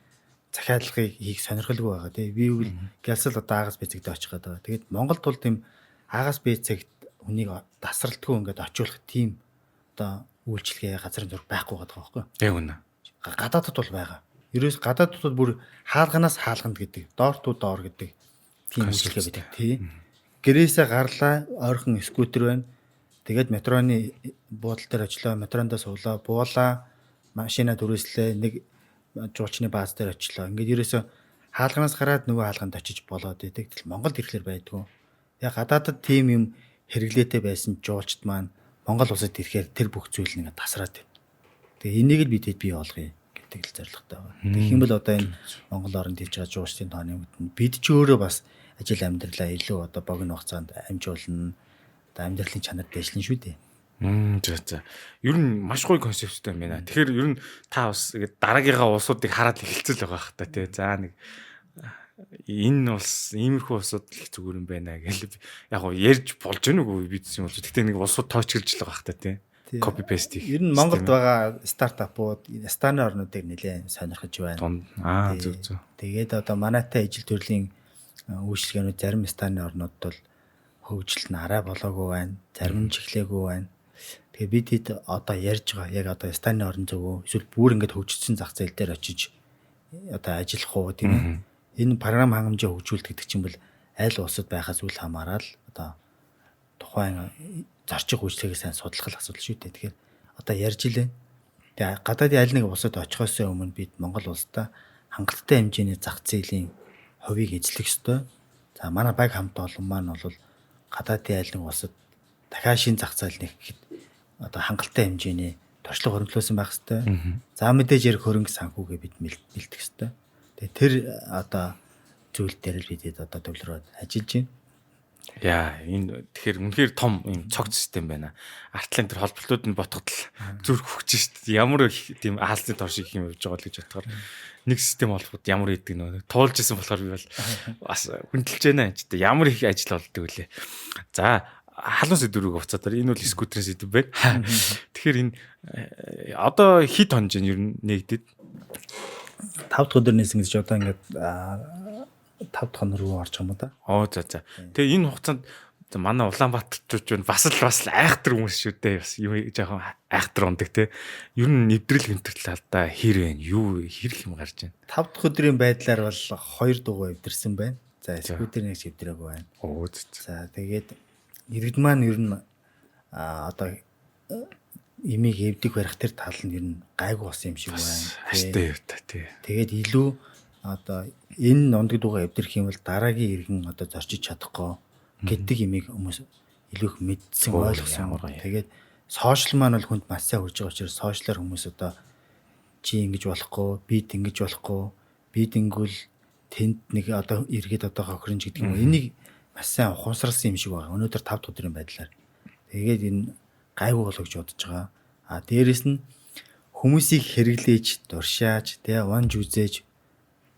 захиалгыг хийх сонирхолгүй байгаа тий. Би бол гялсал одоо А-гаас Б зэгт очих гээд байгаа. Тэгээд Монголд бол тийм А-гаас Б зэгт хүнийг тасралтгүй ингээд очиулах тийм одоо үйлчлэгээ газрын зураг байхгүй байгаа байхгүй. Тэг үнэ. Гадаадд бол байгаа. Ерөөс гадаадд бол бүр хаалганаас хаалганд гэдэг, доортуу доор гэдэг тийм үйлчлэгээ байдаг тий. Гэрээсээ гарлаа, ойрхон скутер байна. Тэгээд метроны буудлын дээр очлоо, метрондоо суулаа, буулаа, машина түрээслээ, нэг жуулчны бааз дээр очлоо. Ингээд ерөөсөө хаалганаас гараад нөгөө хаалганд очиж болоод идэг. Тэгэл Монголд ирэхлээр байдгүй. Яг гадаадд тийм юм хэрэглээтэй байсан жуулчд маань Монгол улсад ирэхээр тэр бүх зүйл нэг тасраад байна. Тэгээ энийг л бид бий болгоё гэдэг л зорилготой байна. Тэгэх юм бол одоо энэ Монгол оронд хийж байгаа жуулчдын тооны үүдэн бид ч өөрөө бас ажил амьдралаа илүү одоо богино хугацаанд амжуулна. Одоо амьдралын чанар дэвшлэн шүү дээ. За. Ер нь маш гоё концепттэй юм байна. Тэгэхээр ер нь та бас дараагийнхаа улсуудыг хараад эхэлцэл байгаа хта тий. За нэг энэ улс иймэрхүү улсууд их зүгээр юм байна гэж яг гоо ярьж болж гэнэ үгүй бид юм уу. Гэхдээ нэг улсууд тоочглж л байгаа хта тий. Copy paste хийх. Ер нь Монголд байгаа стартапууд Станы орнуудыг нэлээд сонирхож байна. Зөв. Тэгээд одоо манайтай ижил төрлийн үйлчлэгээнүүд зарим Станы орнууд бол хөгжил нь арай болоогүй байна. Зарим нь чиглээгүй байна. Тэгээ бид хэд одоо ярьж байгаа яг одоо Станы орн зөвөө эсвэл бүр ингэж хөгжсөн зах зээл дээр очиж одоо ажиллах уу тийм ээ. Энэ програм хангамжаа хөгжүүлдэг гэдэг чинь бол аль улсад байхаас үл хамааран одоо тухайн зарчиг үйлчлэгийг сайн судлах асуудал шүү дээ. Тэгэхээр одоо ярьж илээ. Тэгээ гадаадын аль нэг улсад очихоос өмнө бид Монгол улстай хангалттай хэмжээний зах зээлийн хувийг эзлэх ёстой. За манай баг хамт олон маань бол гадаадын аль нэг улсад дахиад шин зах зээл нэхэд одоо хангалттай хэмжээний туршлага хөрөнгөлөөсөн байх ёстой. За мэдээж ярих хөрөнгө санхүүгээ бид бэлдэх ёстой. Тэгээ тэр одоо зүйл дээр л бид одоо төвлөрөөд ажиллаж байна. Яа, энэ тэгэхээр үнэхээр том юм цогц систем байна. Артлын тэр холболтууд нь ботход л зүрх хөгж шít. Ямар их тийм хаалцны тор шиг юм явж байгаа л гэж бодохоор нэг систем холбоход ямар идэг нөө туулж исэн болохоор би бол бас хүндэлж байна ч гэдэг. Ямар их ажил болдог вүлээ. За, халуун сэдвүүг уцаад энэ бол скутерийн сэдв байна. Тэгэхээр энэ одоо хит хонж ер нь нэгдэд 5 дахь өдөр нээсэн гэж одоо ингээд 5 дахь хоног руу орж байгаа юм да. За. Тэгээ энэ хугацаанд манай Улаанбаатарчууд бас л айхтар хүмүүс шүү дээ. Бас юм жоохон айхтар ундаг те. Ер нь нэвтрэл хэмтрэл алдаа хэр вэ? Юу хэрэг юм гарч байна? 5 дахь өдрийн байдлаар бол 2 дугуй эвдэрсэн байна. За скутерийг эвдрээгүй байна. За тэгээд иргэд маань ер нь одоо имийг эвдэх барих тэр тал нь ер нь гайгүй болсон юм шиг байна. Хайртай юу та тий. Тэгээд илүү одоо энэ нундаг дугаа эвдэрх юм бол дараагийн иргэн одоо зорчиж чадахгүй гэдэг имийг хүмүүс илүү их мэдсэн ойлгосон. Тэгээд сошиал маань бол хүнд маш сайн хүрж байгаа учраас сошиалар хүмүүс одоо чи ингэж болохгүй, бид ингэж болохгүй, бид ингүүл тэнд нэг одоо иргэд одоо хохирнж гэдэг юм. Энийг маш сайн ухамсарласан юм шиг байна. Өнөөдөр 5 дахь өдрийн байдлаар. Тэгээд энэ гайгүй болоо гэж бодож байгаа. Дээрэс нь хүмүүсийг хэрэглээж, дуршааж, унж үзээж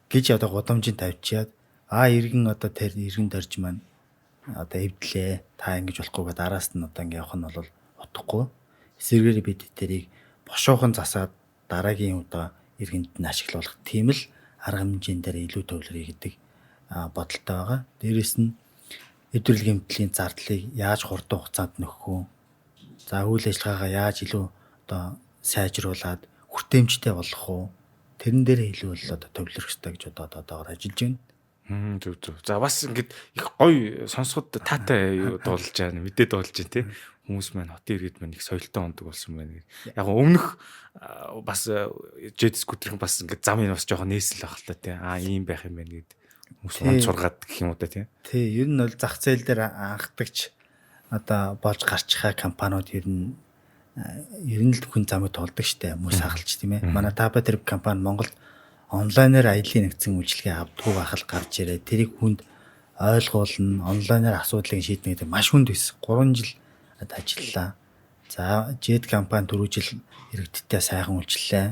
гэж одоо гудамжинд тавьчихад иргэн одоо тэр иргэн дорж маань одоо эвдлээ. Та ингэж болохгүйгээ араас нь одоо ингэ явах нь бол утгагүй. Эсвэргээр бид тэрийг бошоохон засаад дараагийн одоо иргэнд нь ашиглуулах тийм л арга хэмжээнд дээр илүү төвлөрье гэдэг бодолтой байгаа. Дээрэс нь эвдрэл гэмтлийн зардлыг яаж хурдан хугацаанд нөхөх вэ? За үйл ажиллагаагаа яаж илүү одоо сайжруулад хүртээмжтэй болгох вэ? Тэрэн дээр илүү л одоо төвлөрөх хэрэгтэй гэж одоогоор ажиллаж байна. Зөв. За бас ингээд их гоё сонсоход таатай дуулж байгаа мэдээ дуулж байна тий. Хүмүүс маань хотын иргэд маань их соёлтой ондог болсон байна. Яг өмнөх бас жет скутерийн бас ингээд зам нь бас жоохон нээсэл байх л та тий. Ийм байх юм байна гэд хүмүүс онц сургаад гэх юм уу та тий. Тий, ер нь бол зах зээл дээр анхдагч одоо болж гарч байгаа компаниуд ер нь л хүн замыг толдог штэ хүмүүс хагалч тийм ээ. Манай Tapatrip компани Монголд онлайнаар аялын нэгдсэн үйлчилгээ авдаггүй байхал гарч ирээ. Тэрийг хүнд ойлгуулна, онлайнаар асуудлыг шийднэ гэдэг маш хүнд байсан. 3 жил ажиллалаа. За, Jet компани 4 жил иргэдтэй сайхан үйлчлэлээ.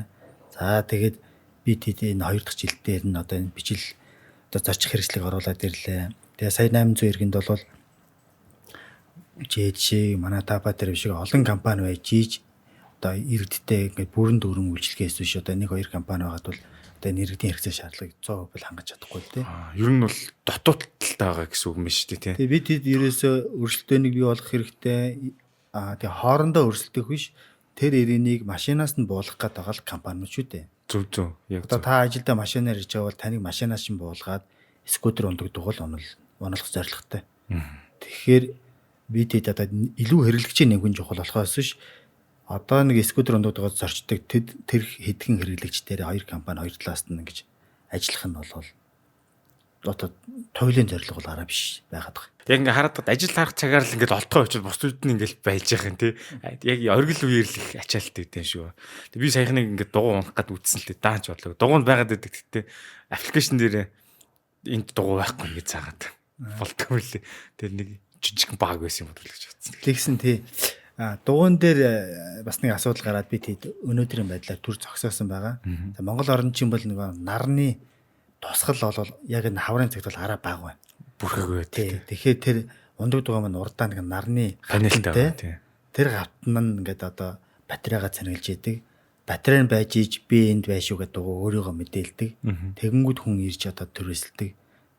За, тэгээд бид энэ 2 дахь жил дээр нь одоо энэ бичил одоо зорчих хэрэгслийг оруулаад ирлээ. Тэгээ сая 800 иргэнд бол жишээ манай Тапа тэр шиг олон компани байж ийж одоо иргэдтэй ингээд бүрэн дүүрэн үйлчлэгээс биш одоо 1-2 компани байгаад бол одоо иргэдийн хэрэгцээ шаардлагыг 100% хангаж чадахгүй л дээ. Ер нь бол дотоодталтай байгаа гэсэн үг юм шүү дээ тий. Тэгээ бид хэд ерөөсөө өрсөлдөөнийг бий болгох хэрэгтэй. Тэгээ хоорондоо өрсөлдөх биш тэр иргэнийг машинаас нь буулгах гэдэг байгаа л компаниуд шүү дээ. Зөв. Яг одоо та ажилдаа машинаар ирж байгаа бол таныг машинаас чинь буулгаад скутер ундагддаг бол оноолох зорилготой. Тэгэхээр бид хэд одоо илүү хэрэглэгчийн нэгэн чухал болохоос биш одоо нэг скутер ундагдаад зорчдог тэр хэдхэн хэрэглэгчдээр 2 компани 2 талаас нь ингэж ажиллах нь бол одоо туйлын зорилго бол араа биш байгаад байгаа. Яг ингээ хараад ажил харах цагаар л ингээд олдгоо очиж бусдууд нь ингээд байж байгаа юм тий. Яг оргил үеэр л их ачаалттай дээ шүү. Тэг би саяхныг ингээд дугуй унах гээд үтсэн л дээ даанч бодлоо. Дугуйнд байгаад байдаг гэхдээ аппликейшн дээр энд дугуй байхгүй гэж заагаад болтгоо лээ. Тэр нэг жижиг баг байсан юм бол гэж бодсон. Тэгсэн тий. Дугуйн дээр бас нэг асуудал гараад би тэд өнөөдрийн байдлаар төр зогсоосон байгаа. Монгол орнчин бол нэг нарны тусгал бол яг энэ хаврын цагт бол араа бага байна. Бүрхэг байт. Тэгэхээр тэр ундаг дугаа маань урдаа нэг нарны панелтэй. Тэр гавтан нь ингээд одоо батарейгаа цэнгэлж идэг. Батарей нь байж иж би энд байшгүй гэдэг дугаа өөрийгөө мэдээлдэг. Тэгэнгүүт хүн ирж одоо төрөсөлдөг.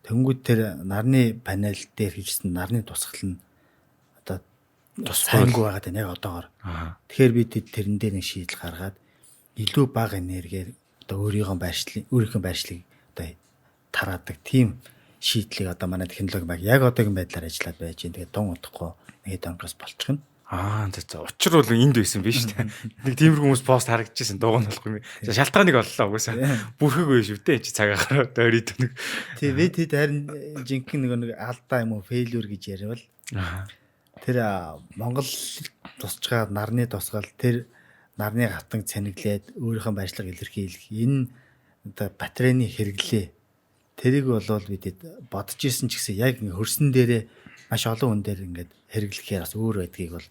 Тэгэнгүүт тэр нарны панел дээр хийжсэн нарны тусгал нь одоо тусгайгүй байгаад байна яг одоогоор. Тэгэхээр бид тэрэн дээр нэг шийдэл гаргаад илүү бага энергиэр одоо өөрийнхөө байршлыг одоо тараадаг тийм шийдлийг одоо манай технологи баг яг одоогийн байдлаар ажиллаад байж байна. Тэгээд тун удахгүй нэг онгоос болчих нь. За учир бол энд байсан биз шүү дээ. Нэг тиймэрхүү хүмүүс пост харагдчихсан дугуй нь болохгүй. Шалтгааныг оллоо угаасаа. Бүрхэг bay шүү дээ. Чи цагаагаар дөрийд нэг. Тий бид харин жинхэнэ нэг алдаа юм уу фейлюр гэж яриавал. Тэр Монгол тусчгаа нарны тусгаал тэр нарны хатан цэнэглээд өөрийнхөө барьцлага илэрхийлэх энэ одоо батарейны хэрэглээ тэрийг болвол бид бодож исэн ч гэсэн яг хөрсөн дээрээ маш олон хүн дээр ингээд хэрэглэхээр бас өөр байдгийг бол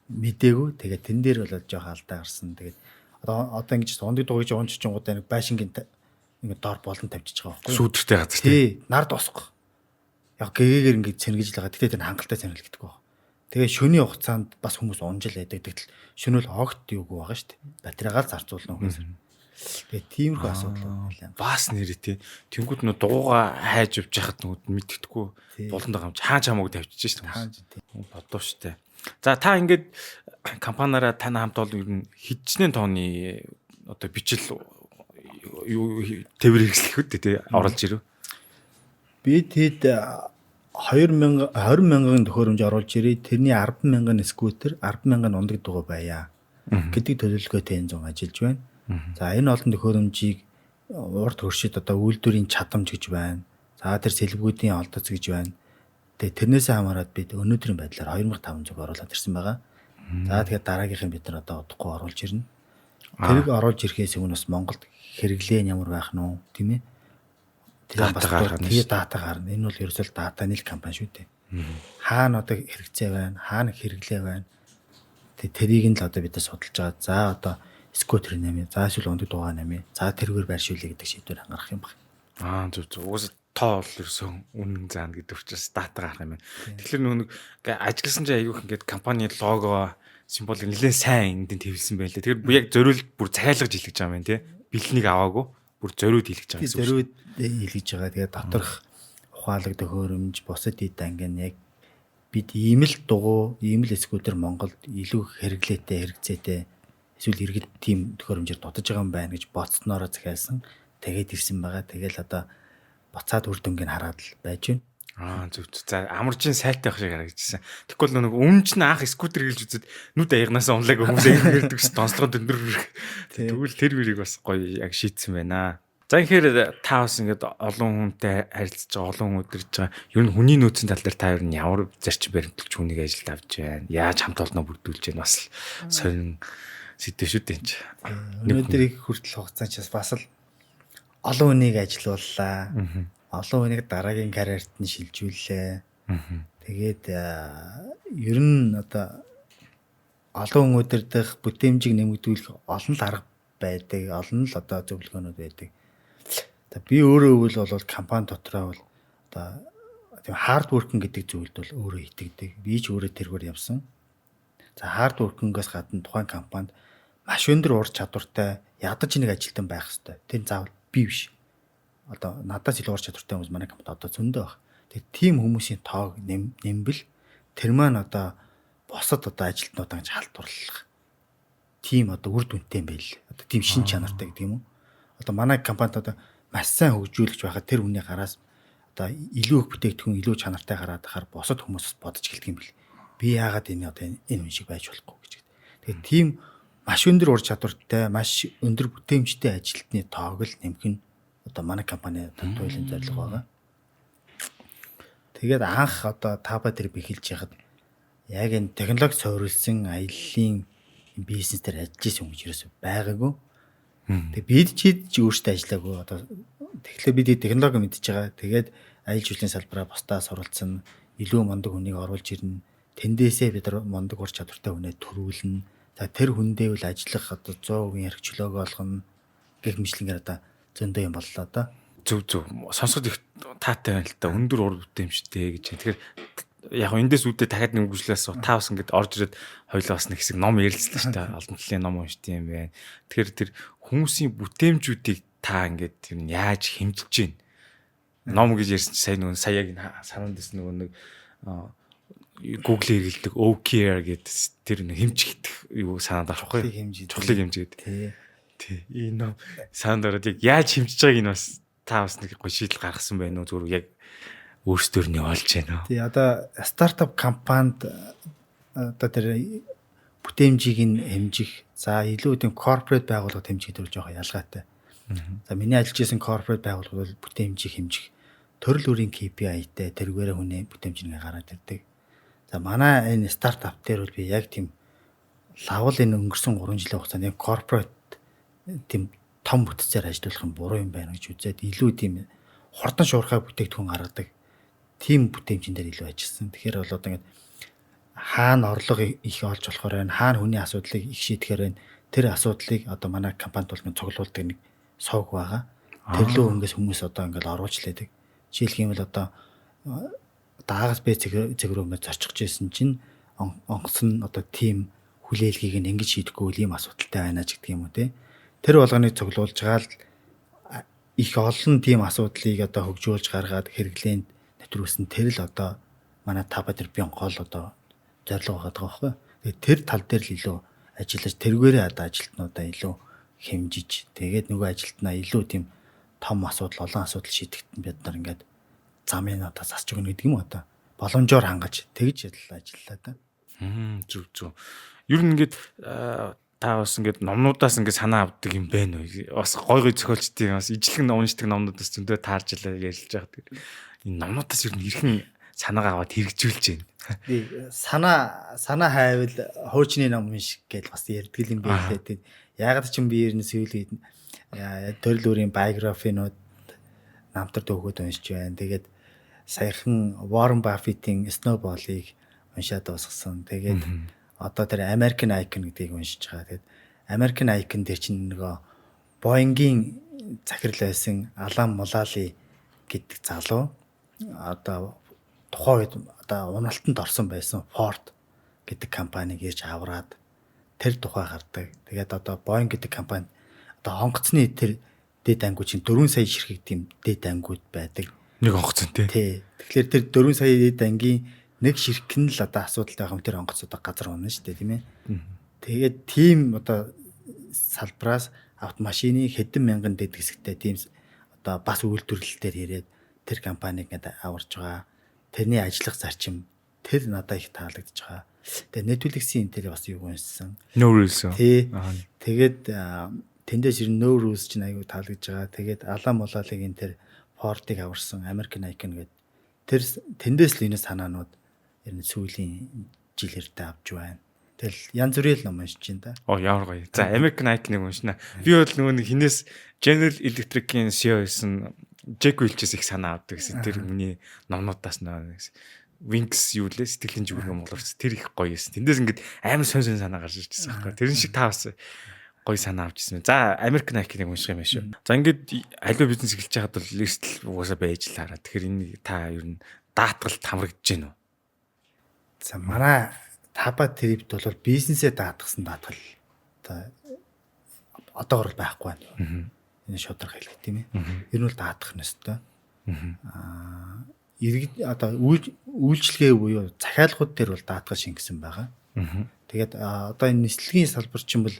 мдээгүй. Тэгээд тэн дээр бол жоох алдаа гарсан. Тэгээд одоо ингэж ундаг дугойж унччихгуудаа нэг байшингийн ингээд доор болон тавьчихж байгаа байхгүй. Сүүдэртэй газар тий. Нар досох. Яг гэгээгээр ингээд цэнгэлж байгаа. Тэгтээ тэр хангалттай цэнгэлдэг байгаа. Тэгээ шөнийн хугацаанд бас хүмүүс унжил байдаг. Тэгтэл шөнөөл огт юугүй байгаа шүү дээ. Батарейгаар зарцуулна хүмүүс. Тэгээ тиймэрхүү асуудал байна. Бас нэрээ тий. Тэнгүүд нөө дугуйгаа хайж явж яхад нүд мэддэхгүй болондоо гамч хаан чамаг тавьчихж шүү дээ. Бодоо штэ. За та ингээд компаниараа тань хамт бол ер нь хидчнээ тооны одоо бичил юу тээвэр хэрэгслэх үү тий оруулж ирв. Бид хэд 20 мянган төхөөрөмж оруулж ирээ. Тэрний 10 мянган скутер, 10 мянган ундаг дугуй байя гэдэг төлөвлөгөөтэй энэ зүүн ажиллаж байна. За энэ олон төхөөрөмжийг урд хөршид одоо үйлдвэрийн чадамж гэж байна. За тэр сэлбгүүдийн олдоц гэж байна. Тэгээ тэрнээс хамаарат бид өнөөдрийн байдлаар 2500 оруулаад ирсэн байгаа. За тэгэхээр дараагийнхын бид нар одоо удахгүй оруулж ирнэ. Тэрийг оруулж ирэхээс өмнө бас Монголд хэрэглээ нь ямар байх нь уу тийм ээ? Тэр бас дата гарна. Энэ бол ерөөсөө дата нийл компани шүү дээ. Хаана одоо хэрэгцээ байна, хаана хэрэглээ байна. Тэрийг нь л одоо бид судалж байгаа. За одоо скутер нэмээ, за эсвэл ундаг дугаа нэмээ. За тэргээр байршуулъя гэдэг шийдвэр ангарах юм байна. Зөв. Угсаа тоо бол ерөөсөө үнэн заана гэдэг учраас дата гарах юм байна. Тэгэхээр нэг ажилласан чинь аягүй ингээд компани лого, символ нэлээд сайн энд твэлсэн байл. Тэгэхээр яг зориул бүр захиалгаж хэлгэж байгаа юм байна тий. Бэлнийг аваагүй бүр зориуд хэлгэж байгаа гэсэн үг. Зориуд хэлгэж байгаа. Тэгээд доторх ухаалаг төхөөрөмж бусад ид ангийн яг бид ийм л дугуй, ийм л скутер Монголд илүү хэрэглээтэй, хэрэгцээтэй эсвэл иргэд тийм төхөөрөмжөөр дутаж байгаа юм байна гэж бодсноороо захиалсан. Тэгээд ирсэн байгаа. Тэгэл одоо буцаад үр дүнгийг хараад л байж байна. Зөв. За амарчин сайттай байх шиг харагдчихсан. Тэгэхгүй нэг өмнө ч анх скутер гэлж үзээд нүд аягнаас унлаг хүмүүс ярьдаг ш тонцлогоо дөндөр. Тэгвэл тэр мөрийг бас гоё яг шийдсэн байна. За тэгэхээр та бас ингээд олон хүнтэй харилцаж байгаа, олон хүн өдөрж байгаа. Ер нь хүний нөөцийн тал дээр та ер нь ямар зарчим баримтлагч хүнийг ажилд авч байна? Яаж хамт олноо бүрдүүлж байна? Бас сонин сэдв шүү дээ энэ. Өнөөдрийг хүртэл хугацаанд бас л олон хүнийг ажилууллаа. Олон хүнийг дараагийн карьерт нь шилжүүллээ. Тэгээд ер нь одоо олон хүн өдөрдөх бүтээмжийг нэмэгдүүлэх олон л арга байдаг. Олон л одоо зөвлөгөөнүүд байдаг. Би өөрөө бол компани дотроо бол одоо тийм хард working гэдэг зүйлд бол өөрөө итгэдэг. Би ч өөрөө тэргээр явсан. За хард working-оос гадна тухайн компанид маш өндөр ур чадвартай ядаж нэг ажилтан байх хэрэгтэй. Тэр заавал би биш. Одоо надаас илүү ур чадвартай хүмүүс манай компанид одоо зөндөө баг. Тэгээд тийм хүмүүсийн тоог нэмбэл тэр маань одоо босод одоо ажилтнуудаа гэж халдварлах. Тийм одоо үр дүнтэй юм байл. Одоо тийм шин чанартай гэдэг юм уу? Одоо манай компанид одоо маш сайн хөгжүүлж байхад тэр хүний гараас одоо илүү их бүтээгдэхүүн илүү чанартай гараад хахаар босод хүмүүс бодож эхэлдэг юм бэл. Би яагаад энэ одоо энэ хүн шиг байж болохгүй гэж. Тэгээд тийм маш өндөр ур чадвартай, маш өндөр бүтээмжтэй ажилтны тоог л нэмэх нь одоо манай компани туйлын зорилго байгаа. Тэгээд анх одоо таба тэр бэхэлж яхад яг энэ технологи суурилсан аяллаа бизнес дээр ажиллаж исэн хүн ерөөсөй байгаагүй. Тэгээд бид ч өөртөө ажиллаагүй. Одоо тэгэхээр бид технологи мэдж байгаа. Тэгээд аялал жуулчлалын салбараа бусдаа суралцсан, илүү мундаг хүнийг оруулж ирнэ. Тэндээсээ бид нар мундаг ур чадвартай хүнээ төрүүлнэ. За тэр хүндээ үл ажиллах одоо 100% эрхчлөөгөө олгоно гэх мэтлэнгээр одоо зөндөө юм боллоо да. Зөв сонсоход их таатай байна л да. Өндөр ур бүтээмжтэй гэж. Тэгэхээр яг эндээс үүдээ дахиад нэг үгжлээс та бас ингэж орж ирээд хоёлоо бас нэг хэсэг ном ярилцлаа шүү дээ. Олон талын ном уншдаг юм байна. Тэгэхээр тэр хүмүүсийн бүтээмжүүдийг та ингэж ер нь яаж хэмжиж байна? Ном гэж ярьсан чи сая яг саранд дэс нэг Google-ээр хэлдэг OKR гэдэг тэр нэг хэмжигдэх юу санаад авах байхгүй. Чухлыг хэмжигэд. Тий. Энэ ном санаад ороод яг яаж хэмжиж байгааг нь бас та бас нэг гоё шийдэл гаргасан байна уу? Зүгээр яг өөрсдөр нь олж байна уу? Тий, одоо стартап компанид одоо тэр бүтээмжийг нь хэмжих, за илүү тийм корпорэт байгууллагад хэмжих гэдэг жоохон ялгаатай. За миний ажиллаж байсан корпорэт байгууллага бол бүтээмжийг хэмжих төрөл бүрийн KPI-тэй тэргээрээ хүний бүтээмжийг гаргаад ирдэг. За манай энэ стартап дээр бол би яг тийм лавл энэ өнгөрсөн 3 жилийн хугацаанд яг корпорэт тийм том бүтцээр ажиллах нь буруу юм байна гэж үзээд илүү тийм хурдан шуурхай бүтээгдэхүүн гаргадаг тийм бүтээмжийн дээр илүү ажилласан. Тэгэхээр бол одоо ингээд хаана орлого их олж болохоор байна, хаана хүний асуудлыг их шийдэхээр байна. Тэр асуудлыг одоо манай компанид бол цуглуулдаг нэг сувг байгаа. Тэр лөө ингээс хүмүүс одоо ингээд оруулж лээдэг. Жишээлх юм бол одоо Агас Б цэг рүү зорчих гэсэн чинь онгоц нь одоо тийм хүлээлгийг нь ингэж шийдэхгүй ийм асуудалтай байна ч гэдэг юм уу те. Тэр болгоныг цуглуулж байгаа л их олон тийм асуудлыг одоо хөгжүүлж гаргаад хэрэглээнд нэвтрүүлсэн тэр л одоо манай таба тэр бян гол одоо зорилго байгаа байхгүй. Тэгээд тэр тал дээр л илүү ажиллаж тэргээрээ одоо ажилтнуудаа илүү хэмжиж тэгээд нөгөө ажилтнаа илүү тийм том асуудал олон асуудал шийдэхэд бид нар ингээд замын одоо засч өгнө гэдэг юм уу одоо боломжоор хангаж тэгж ажиллаа да. Зүг. Ер нь ингээд та бас ингээд номнуудаас ингээд санаа авдаг юм байна уу? Бас гой зохиолчдын бас ижлэгэн уншдаг номнуудаас зөндөө таарж ярьж байгаа. Энэ номнуудаас ер нь хэрхэн санаагаа аваад хэрэгжүүлж байна. Би санаа хайвал хуучны ном шиг гэж бас ярьдаг юм байна лээ. Ягаад ч юм би ер нь сүүлээд төрөл бүрийн биографинууд намтар төгөөд уншиж байна. Тэгээд саяхан Warren Buffett-ийн Snowball-ыг уншаад дуусгасан. Тэгээд одоо тэр American Icon гэдгийг уншиж байгаа. Тэгээд American Icon дээр чинь нөгөө Boeing-ийн захирал байсан Alan Mulally гэдэг залуу одоо тухайн үед одоо уналтанд орсон байсан Ford гэдэг компаниг ирж авраад тэр тухай гардаг. Тэгээд одоо Boeing гэдэг компани одоо онгоцны тэр дэд ангууд чинь 4 сая ширхэг тийм дэд ангууд байдаг. Нэг онгоцон тий. Тэгэхээр тэр 4 сая дэд ангийн нэг ширхэг нь л одоо асуудалтай байгаа юм тэр онгоц одоо газар унаа шүү дээ тийм ээ. Тэгээд тийм одоо салбраас автомашины хэдэн мянган дэд хэсэгтэй тийм одоо бас үйлдвэрлэлээр ирээд тэр компаниг ингээд аварж байгаа. Тэрний ажиллах зарчим тэр надад их таалагдж байгаа. Тэгээд Netflix-ийн тэр бас юу гонсон. No Rules. Тий. Тэгээд тэндээс ер нь No Rules ч аягүй таалагдж байгаа. Тэгээд Alan Mulally-гийн тэр Ford-ыг аварсан American Icon гэдэг тэр тэндээс л энэ санаанууд ер нь сүүлийн жилээрдээ авч байна. Тэгэл янз бүрийн ном уншиж байна да. Ямар гоё. За American Icon-ыг уншина. Би бол нөгөө нэг хинээс General Electric-ийн CEO байсан Jack Welch-с их санаа авдаг гэсэн. Тэр миний номнуудаас нэг Wings юу лээ сэтгэлийн зүгээрээ монголч тэр их гоё юмсэн. Тэндээс ингээд амар сонь санаа гарч ирчихсэн байхгүй. Тэрэн шиг та бас гоё санаа авчихсан. За American Icon-ыг унших юм шүү. За ингээд аливаа бизнес эхэлж байхад бол эрсдэл угаасаа байж лаараа. Тэгэхээр энэ та ер нь даатгалд хамрагдаж байна уу? За манай Таба Трипт бол бизнесээ даатгсан даатгал одоогор байхгүй байна. Энэ шударга хэлэх тийм ээ. Ер нь бол даатгах нь өстой. Үйлчлэгээ буюу захиалгууд дээр бол даатгал шингэсэн байгаа. Тэгээд одоо энэ нислэгийн салбар чинь бол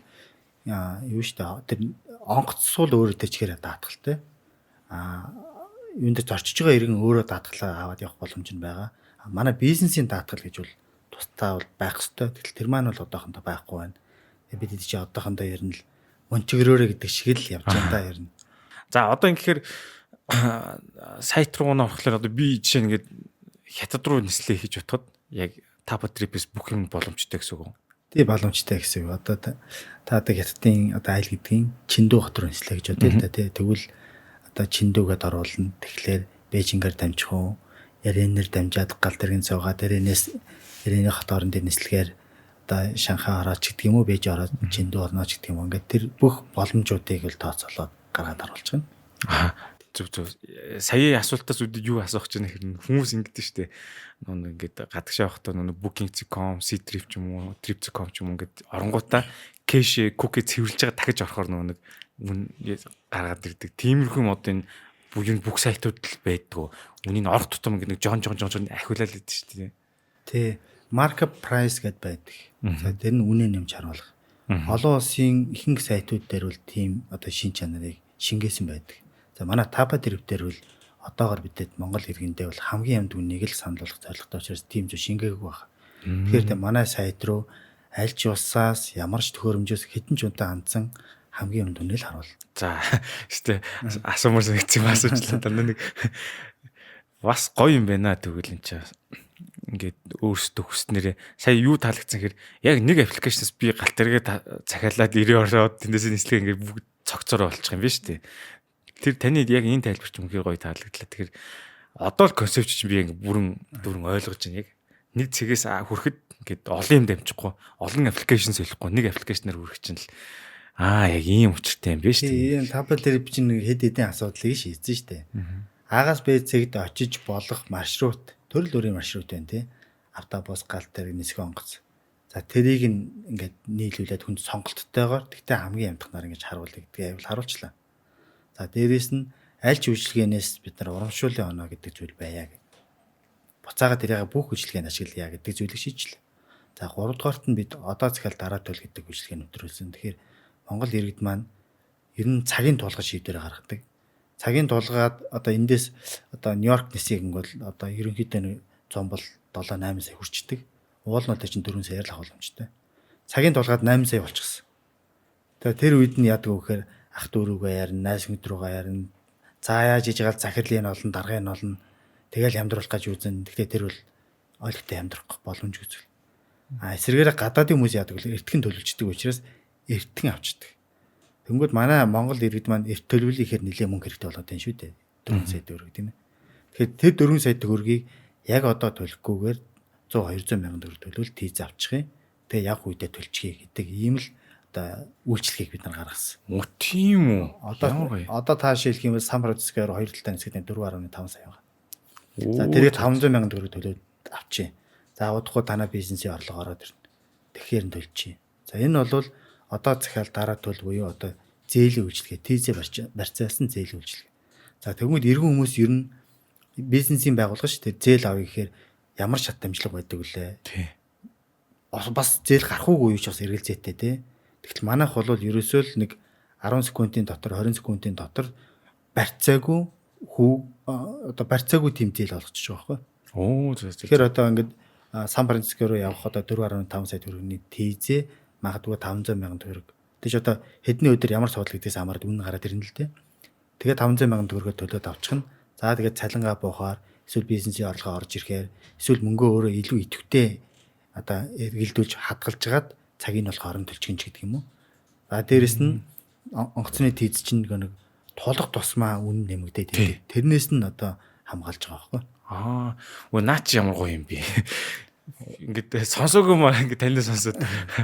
юу штэ тэр онгоцсуул өөрөө тэжгээр даатгалтай. Юунд зорчиж байгаа иргэн өөрөө даатгалаа аваад явах боломж нь байгаа. Манай бизнесийн даатгал гэж бол тусдаа бол байх ёстой. Гэтэл тэр маань бол одоохондоо байхгүй байна. Тэгээд бид чи одоохондоо ер нь л мончгөрөөрэ гэдэг шиг л явж байгаа да ер нь. За одоо ингэхээр сайт руу орохлоор одоо би жишээ нь ингээд хятад руу нислээ хийж утгад яг Таба Trip-с бүх юм боломжтой гэсэн үг үү? Тий боломжтой гэсэн үг. Одоо та хятадын одоо айл гэдгийн Чиндүү хот руу нислээ гэж бодъё л да тий. Тэгвэл одоо Чиндүүгээд оруулна. Тэгэхээр Бээжингээр дамжих уу? Ярэнээр дамжаад гал дэргийн цаугаа Ярианы хот орон дээр нислэгээр одоо Шанхай ороод ч гэдэг юм уу, Бээжин ороод Чиндүү орно ч гэдэг юм. Ингээд тэр бүх боломжуудыг л тооцоолоод гаргаад оруулж байна. Зүг. Саяын асуултаас үүдээ юу асуух гэж нэхэр хүмүүс ингэдэж штэ. Ингээд гадагшаа явахдаа booking.com, Ctrip ч юм уу, trip.com ч юм уу ингээд оронгуудаа кэш куки цэвэрлж байгаа дахиж орохоор нэг гаргаад ирдэг. Тиймэрхүү модын бүх сайтууд л байдгүй. Үнийг орох тутам ингээд нэг жон ахиулаад идэв штэ. Тий. Markup price гэдээ байдаг. За тэр нь үнэ нэмж харуулах. Олон улсын ихэнх сайтууд дээр бол тийм одоо шин чанарыг шингээсэн байдаг. За манай Таба Trip дээр бол одоогор бидэд Монгол иргэндээ бол хамгийн амд үнийг л санал болгох зорилготой учраас тийм зүйл шингээгүй байна. Тэгэхээр тэ манай сайт руу аль ч улсаас ямар ч төхөөрөмжөөс хэдэн ч удаа хандсан хамгийн амд үнийг л харуул. За штэ асуумар санагдсан асуучлаа дандаа нэг бас гоё юм байна тэгвэл энэ ч ингээд өөрсдөө хүснээрээ сая юу таалагдсан хэрэг яг нэг аппликейшнээс би галт тэргээ захиалаад ирээ ороод тэндээс нислэг ингээд бүгд цогцороо болчих юм биш үү? Тэр таны яг энэ тайлбарч үнхээр гоё таалагдлаа. Тэгэхээр одоо л концепт чинь би ингээд бүрэн ойлгож байна яг. Нэг цэгээс хүрэхэд ингээд олон юм дамжихгүй, олон аппликейшн солихгүй, нэг аппликейшнээр хүрэх чинь л яг ийм учиртай юм биш үү? Тийм Таба Trip чинь хэд хэдэн асуудлыг шийдсэн шүү дээ. Агаас Б цэгт очиж болох маршрут төрөл бүрийн маршрут байна тий. Автобус галт дээр нисэх онгоц. За тэрийг ингээд нийлүүлээд хүнд сонголттойгоор тэгтээ хамгийн амтхнаар ингэж харуулдаг гэдгийг харуулчлаа. За дээрэс нь аль ч үйлчилгээнээс бид нар урамшуулын оноо гэдэг зүйл байя гэх. Буцаага тэрийг бүх үйлчилгээнд ашиглая гэдэг зүйлийг шийдчихлээ. За 3 дугаарт нь бид одоо захиал дараа төл гэдэг үйлчилгээ нэвтрүүлсэн. Тэгэхээр Монгол иргэд маань ер нь цагийн тулгаж шийдвэрээ гаргадаг. Цагийн тулгаад одоо эндээс одоо Нью-Йорк нисэх гингл одоо ерөнхийдөө зам бол 7-8 сая хүрчдэг. Уулнууд чинь 4 саяар л авах боломжтой. Цагийн тулгаад 8 сая болчихсон. Тэгээ тэр үед нь яадаг вэ гэхээр ах дүүрүүгээ ярина, найз мэд рүүгээ ярина. За яаж хийж байгаа захирлын олон, даргын олон тэгэл амьдруулах гэж үзэн. Гэхдээ тэр бол ойлгохтой амьдрах боломж үзвэл. Эсвэргээр гадаадын хүмүүс яадаг вэ? Эртхэн төлөвчдөг учраас эртхэн авчдаг. Тэнгүүд манай Монгол иргэд маань эрт төлөвлөхийн нэлээд мөнгө хэрэгтэй болоод байна шүү дээ. 4 сая төгрөг тийм ээ. Тэгэхээр тэр 4 сая төгрөгийг яг одоо төлөхгүйгээр 100-200 мянган төгрөг төлөвл тийз авчих юм. Тэгээ яг үедээ төлчихье гэдэг ийм л одоо үйлчлэгийг бид нар гаргасан. Тийм үү? Одоо та шилжих юм бол Сан Францискоор 2 талтай нисгэдэг 4.5 сая байгаа. За тэрийг 500 мянган төгрөг төлөөд авчи. За удахгүй танай бизнесийн орлого ороод ирнэ. Тэгэхээр нь төлчихье. За энэ бол одоо захиал дараа төл буюу одоо зээлийн үйлчлэгээ тийзээ барьцаалсан зээлийн үйлчлэгээ. За тэгмүүд иргэн хүмүүс ер нь бизнесийн байгууллага шүү дээ. Зээл авъя гэхээр ямар шат дамжлага байдаг вүлээ. Тий. Бас зээл гарах уугүй юу ч бас эргэлзээтэй тий. Тэгтэл манайх бол ерөөсөө л нэг 10 секундын дотор 20 секундын дотор барьцаагүй одоо барьцаагүй тийм зээл олгочих жоох байхгүй. Тэгэхээр одоо ингээд Сан Франциско руу явах одоо 4.5 сая төгрөгийн тийзээ магадгүй 500 мянган төгрөг. Тэгэж одоо хэдний өдөр ямар суудлыг дэс хамаард үнэн гараад ирнэ л дээ. Тэгээд 500 мянган төгрөгөөр төлөөд авчих нь. За тэгээд цалингаа буухаар эсвэл бизнесийн орлогоо орж ирэхээр эсвэл мөнгөө өөрөө илүү идэвхтэй одоо эргэлдүүлж хадгалж гаад цагийг нь бол хорон төлчих гэдэг юм уу. За дээрэс нь онгоцны тийз чинь нэг тулах тусмаа үнэ нэмэгдээд идэв. Тэрнээс нь одоо хамгаалж байгаа байхгүй. Өө наа чи ямар гоё юм бэ. Ингээд сонсоогүй маа ингээд таны сонсоод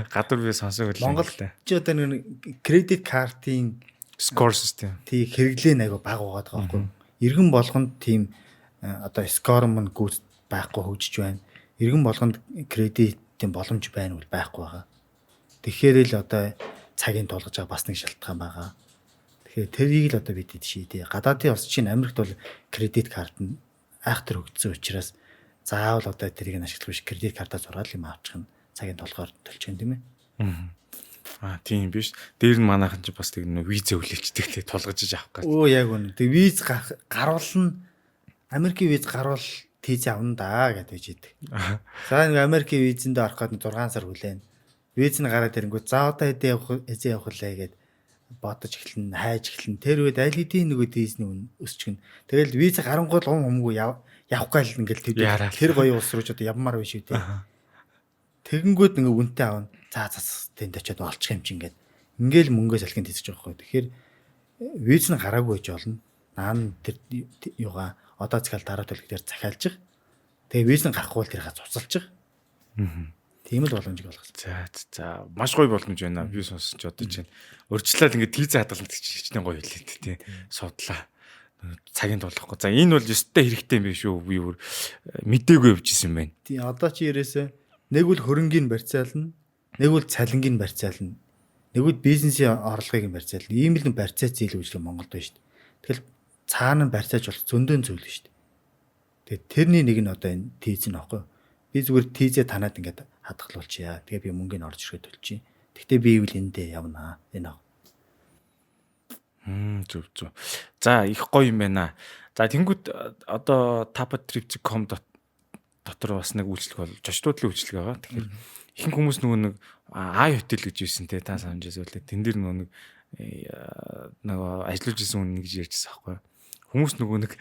гадуур би сонсоогүй л Монгол чи одоо нэг кредит картын score system тий хэрэглээ нэг баг байгаа байхгүй. Иргэн болгонд тийм одоо скор мөн гүйц байхгүй хөгжиж байна. Иргэн болгонд кредитийн боломж байна уу байхгүй байгаа. Тэгэхээр л одоо цагийн тулгаж байгаа бас нэг шалтгаан байгаа. Тэгэхээр тэрийг л одоо бид шийдээ. Гадаадын улс чинь Америкт бол кредит карт нь айхтар хөгжсөн учраас заавал одоо тэрийг ашиглах биш кредит картаа зураад юм авчих нь цагийн толгоор төлж гэн тийм ээ. Тийм биш. Дээр нь манайхан ч бас тэг нэг виз хүлээлцдэг те тулгаж авах гэж. Оо яг үнэ. Тэг виз гаруулна. Америкийн виз гаруул тийз авна да гэдэг үж идэг. За нэг Америкийн визэндээ орох гээд 6 сар хүлээн. Виз нь гараад ирэнгүүт за одоо эзэн явах лээ гэд бодож эхэлнэ, хайж эхэлнэ. Тэр үед аль хэдийн нөгөө тийзний үн өсчихнэ. Тэгэл виз гарангуул humгүй явах гал ингээл тэр гоё улс руу ч одоо явмаар биш үү те. Тэгэнгүүт нөгөө үнтэй аавна. За тэнд очиод олчих юм чи ингээл мөнгөө салхинд хийчих жоохоо. Тэгэхээр виз нь гараагүй байж болно. Наан тэр юугаа одоо цагаал дараа төлөх дээр захиалж. Тэгээ виз нь гарахгүй бол тэр ха цуцалж. Тийм л боломжийг болгосон. За маш гоё боломж байна. Би сонсож одоо чинь урьдчилаад ингээд тийз хадгалт хичнээн гоё хэлээд тий. Судлаа. Цагийн тулахгүй. За энэ бол ёстой хэрэгтэй юм биш үү? Би бүр мдээгүй явжсэн юм байна. Тий одоо чи ерөөсөө нэг үл хөрөнгийг барьцаална, нэг үл цалингийг барьцаална, нэг үл бизнесийн орлогыг барьцаална. Ийм л нэг барьцаац зээл үйлчлэг Монголд байна шүү дээ. Тэгэл цаана нь барьцааж болох зөндөн зүйл шүү дээ. Тэгээд тэрний нэг нь одоо энэ тийз нь аахгүй. Би зүгээр тийзээ танаад ингээд хадгалуулчихъя. Тэгээ би мөнгөний орж ирэхэд төлчихье. Гэхдээ би ивэл эндээ явнаа. Энэ аа. Зүг. За их гоё юм байна. За тэнгууд одоо tapatrip.com дотор бас нэг үйлчлэг бол жочдуудлын үйлчлэг байгаа. Тэгэхээр ихэнх хүмүүс нөгөө нэг ай хотел гэж байсан те та санаж үзвэл тэн дээр нөгөө ажиллаж исэн хүн гэж ярьжсэн байхгүй. Хүмүүс нөгөө нэг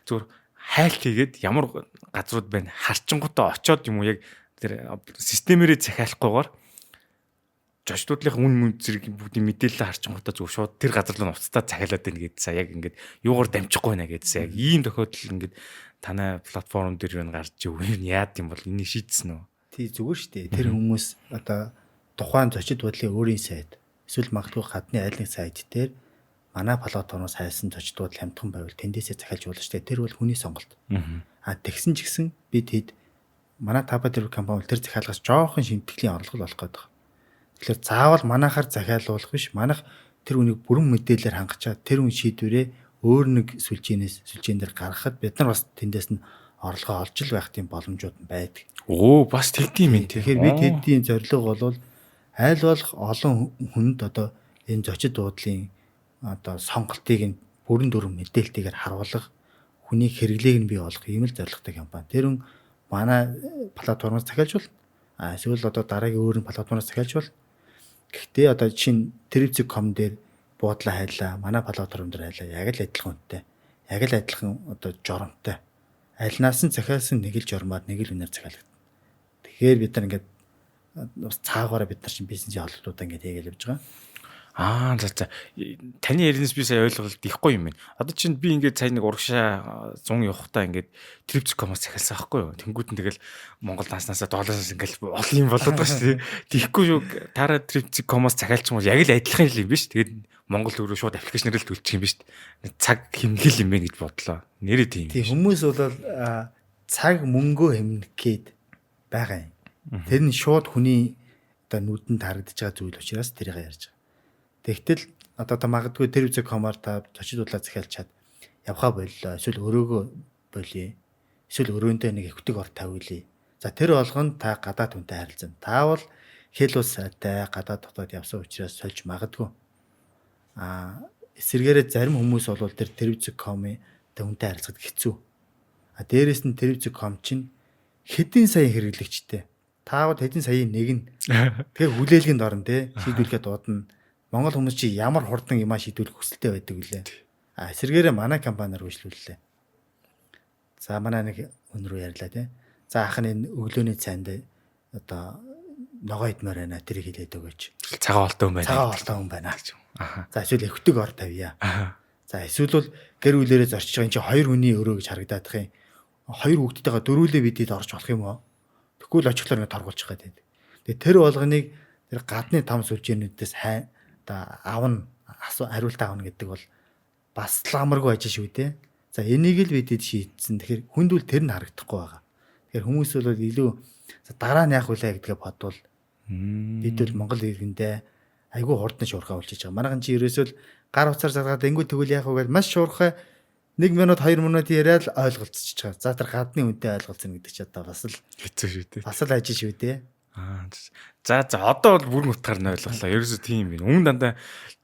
зүгээр хайлт хийгээд ямар газрууд байна харчингуудаа очоод юм уу яг тэр системээрээ захиалахгүйгээр жочдуудлынх үн зэрэг бүгдийн мэдээлэл харчингуудаа зөв шууд тэр газар руу уцтаа захиалаад байна гэдээ яг ингээд юугаар дамжихгүй байна гэдээ яг ийм тохиолдол ингээд танай платформ дээр юу гарч ив яад юм бол энийг шийдсэн үү? Тий зүгээр шүү дээ. Тэр хүмүүс одоо тухайн зочид бодлын өөрийн сайт эсвэл магадгүй гадны айл нэг сайт дээр манай платформоос хайсан зочид бодол хямдхан байвал тэндээсээ захиалж болно шүү дээ. Тэр бол хүний сонголт. Тэгсэн ч гэсэн бид хэд манай Tapatrip компани тэр захиалгаас жоохон шимтгэлийн орлого болох гэдэг. Тэгэхээр заавал манайхаар захиалуулах биш. Манайх тэр үнийг бүрэн мэдээлэлээр хангачаад тэр үн шийдвэрээ өөр нэг сүлжээн дээр гаргахад бид нар бас тэндээс нь орлогоо олж л байх тийм боломжууд байдаг. Оо бас тэгдэм юм тий. Тэгэхээр бид хэдийн зорилго бол айл болох олон хүнд одоо энэ зочид дуудлын одоо сонголтыг нь бүрэн дүрэн мэдээлэлтэйгээр харуулах, хүнийг хэрэглээг нь бий болгох ийм л зорилготой компани. Тэр нь манай платформоос захиалж болно. Эсвэл одоо дараагийн өөр платформоос захиалж болно. Гэхдээ одоо чинь Trip.com дээр буудлаа хайлаа, манай платформ дээр хайлаа. Яг л адилхан үнэтэй. Яг л адилхан одоо жоромтой. Альнаас нь захиалсан нэг л жормоор нэг л үнээр захиалгад. Тэгэхээр бид нар ингээд бас цаагаараа бид нар чинь бизнесийн холбоотуудаа ингээд хийгээл явж байгаа. За. Таны яринаас би сая ойлголт ихгүй юм байна. Одоо чинь би ингээд цай нэг урагшаа 100 явахтаа ингээд Trip.com-аас захиалсан байхгүй юу? Тэнгүүд нь тэгэл Монгол нааснасаа доллараас ингээд олон юм болоод байгаа шүү дээ. Тийхгүй шүү. Тара Trip.com-аас захиалчих юм бол яг л адилхан юм биш. Тэгээд Монгол төгрөг шууд аппликейшнээр л төлчих юм биш. Цаг хэмнэл юм бэ гэж бодлоо. Нэрээ тийм. Тийм хүмүүс бол цаг мөнгөө хэмнэх гээд байгаа юм. Тэр нь шууд хүний одоо нүдэнд харагдаж байгаа зүйл учраас тэрийг ярьж байгаа. Тэгтэл одоо та магадгүй Trip.com-аар та зочидлуулаад захиалчаад явхаа боллоо. Эсвэл өрөөгөө болъё. Эсвэл өрөөндөө нэг ихтэг ор тавиулъя. За тэр болгоно та гадаад хүнтэй харилцана. Та бол хэл ус сайтай гадаад дотоод явсан учраас сольж магадгүй. Эсвэргээрээ зарим хүмүүс бол тэр Trip.com-ийн хүнтэй харилцахад хэцүү. Дээрээс нь Trip.com чинь хэдийн сая хэрэглэгчтэй. Таавал хэдийн саяын нэг нь тэгээ хүлээлгэнд орно те шийдвэрлэхэд дуудана. Монгол хүмүүс чи ямар хурдан юмаа шийдвэрлэх хүсэлтэй байдаг үлээ. Эсвэргээрээ манай компаниар үйлчлүүллээ. За манай нэг хүн рүү ярьлаа те. За ах нь энэ өглөөний цайнд одоо ногоо идмээр байна. Тэрийг хэлээд өгөөч. Цагаан олтой хүн байна. Цагаан олтой хүн байна гэж юм. За эсвэл өвтөг ор тавья. За эсвэл бол гэр бүлээрээ зорчиж байгаа энэ чи хоёр хүний өрөө гэж харагдаад их юм. Хоёр хүүхдтэйгээ дөрүүлээ бидэд орж болох юм уу? Тэгвэл очихлоор ингэ торгуулчих гээд байдаг. Тэгээ тэр болгоныг тэр гадны там сүлжээнүүдээс аавн хариулт аавна гэдэг бол бас ламаргүй ажил шүү дээ. За энийг л бид шийдсэн. Тэгэхээр хүнд бол тэр нь харагдахгүй байгаа. Тэгэхээр хүмүүс бол илүү дараа нь яах вүлээ гэдгээ бодвол бид бол Монгол иргэндээ айгүй хурдан шуурхаа үлчиж байгаа. Манайхан чи ерөөсөө л гар утсаар залгаад энгүү тэгвэл яах вэ гэж маш шуурхаа 1 минут 2 минут яриад ойлголцож байгаа. За тэр гадны үнтэй ойлголцсон гэдэг чи одоо бас л хэцүү шүү дээ. бас л ажил шүү дээ. За одоо бол бүр утгаар нь ойлголоо. Ерөөсөө тийм юм. Өмнө дандаа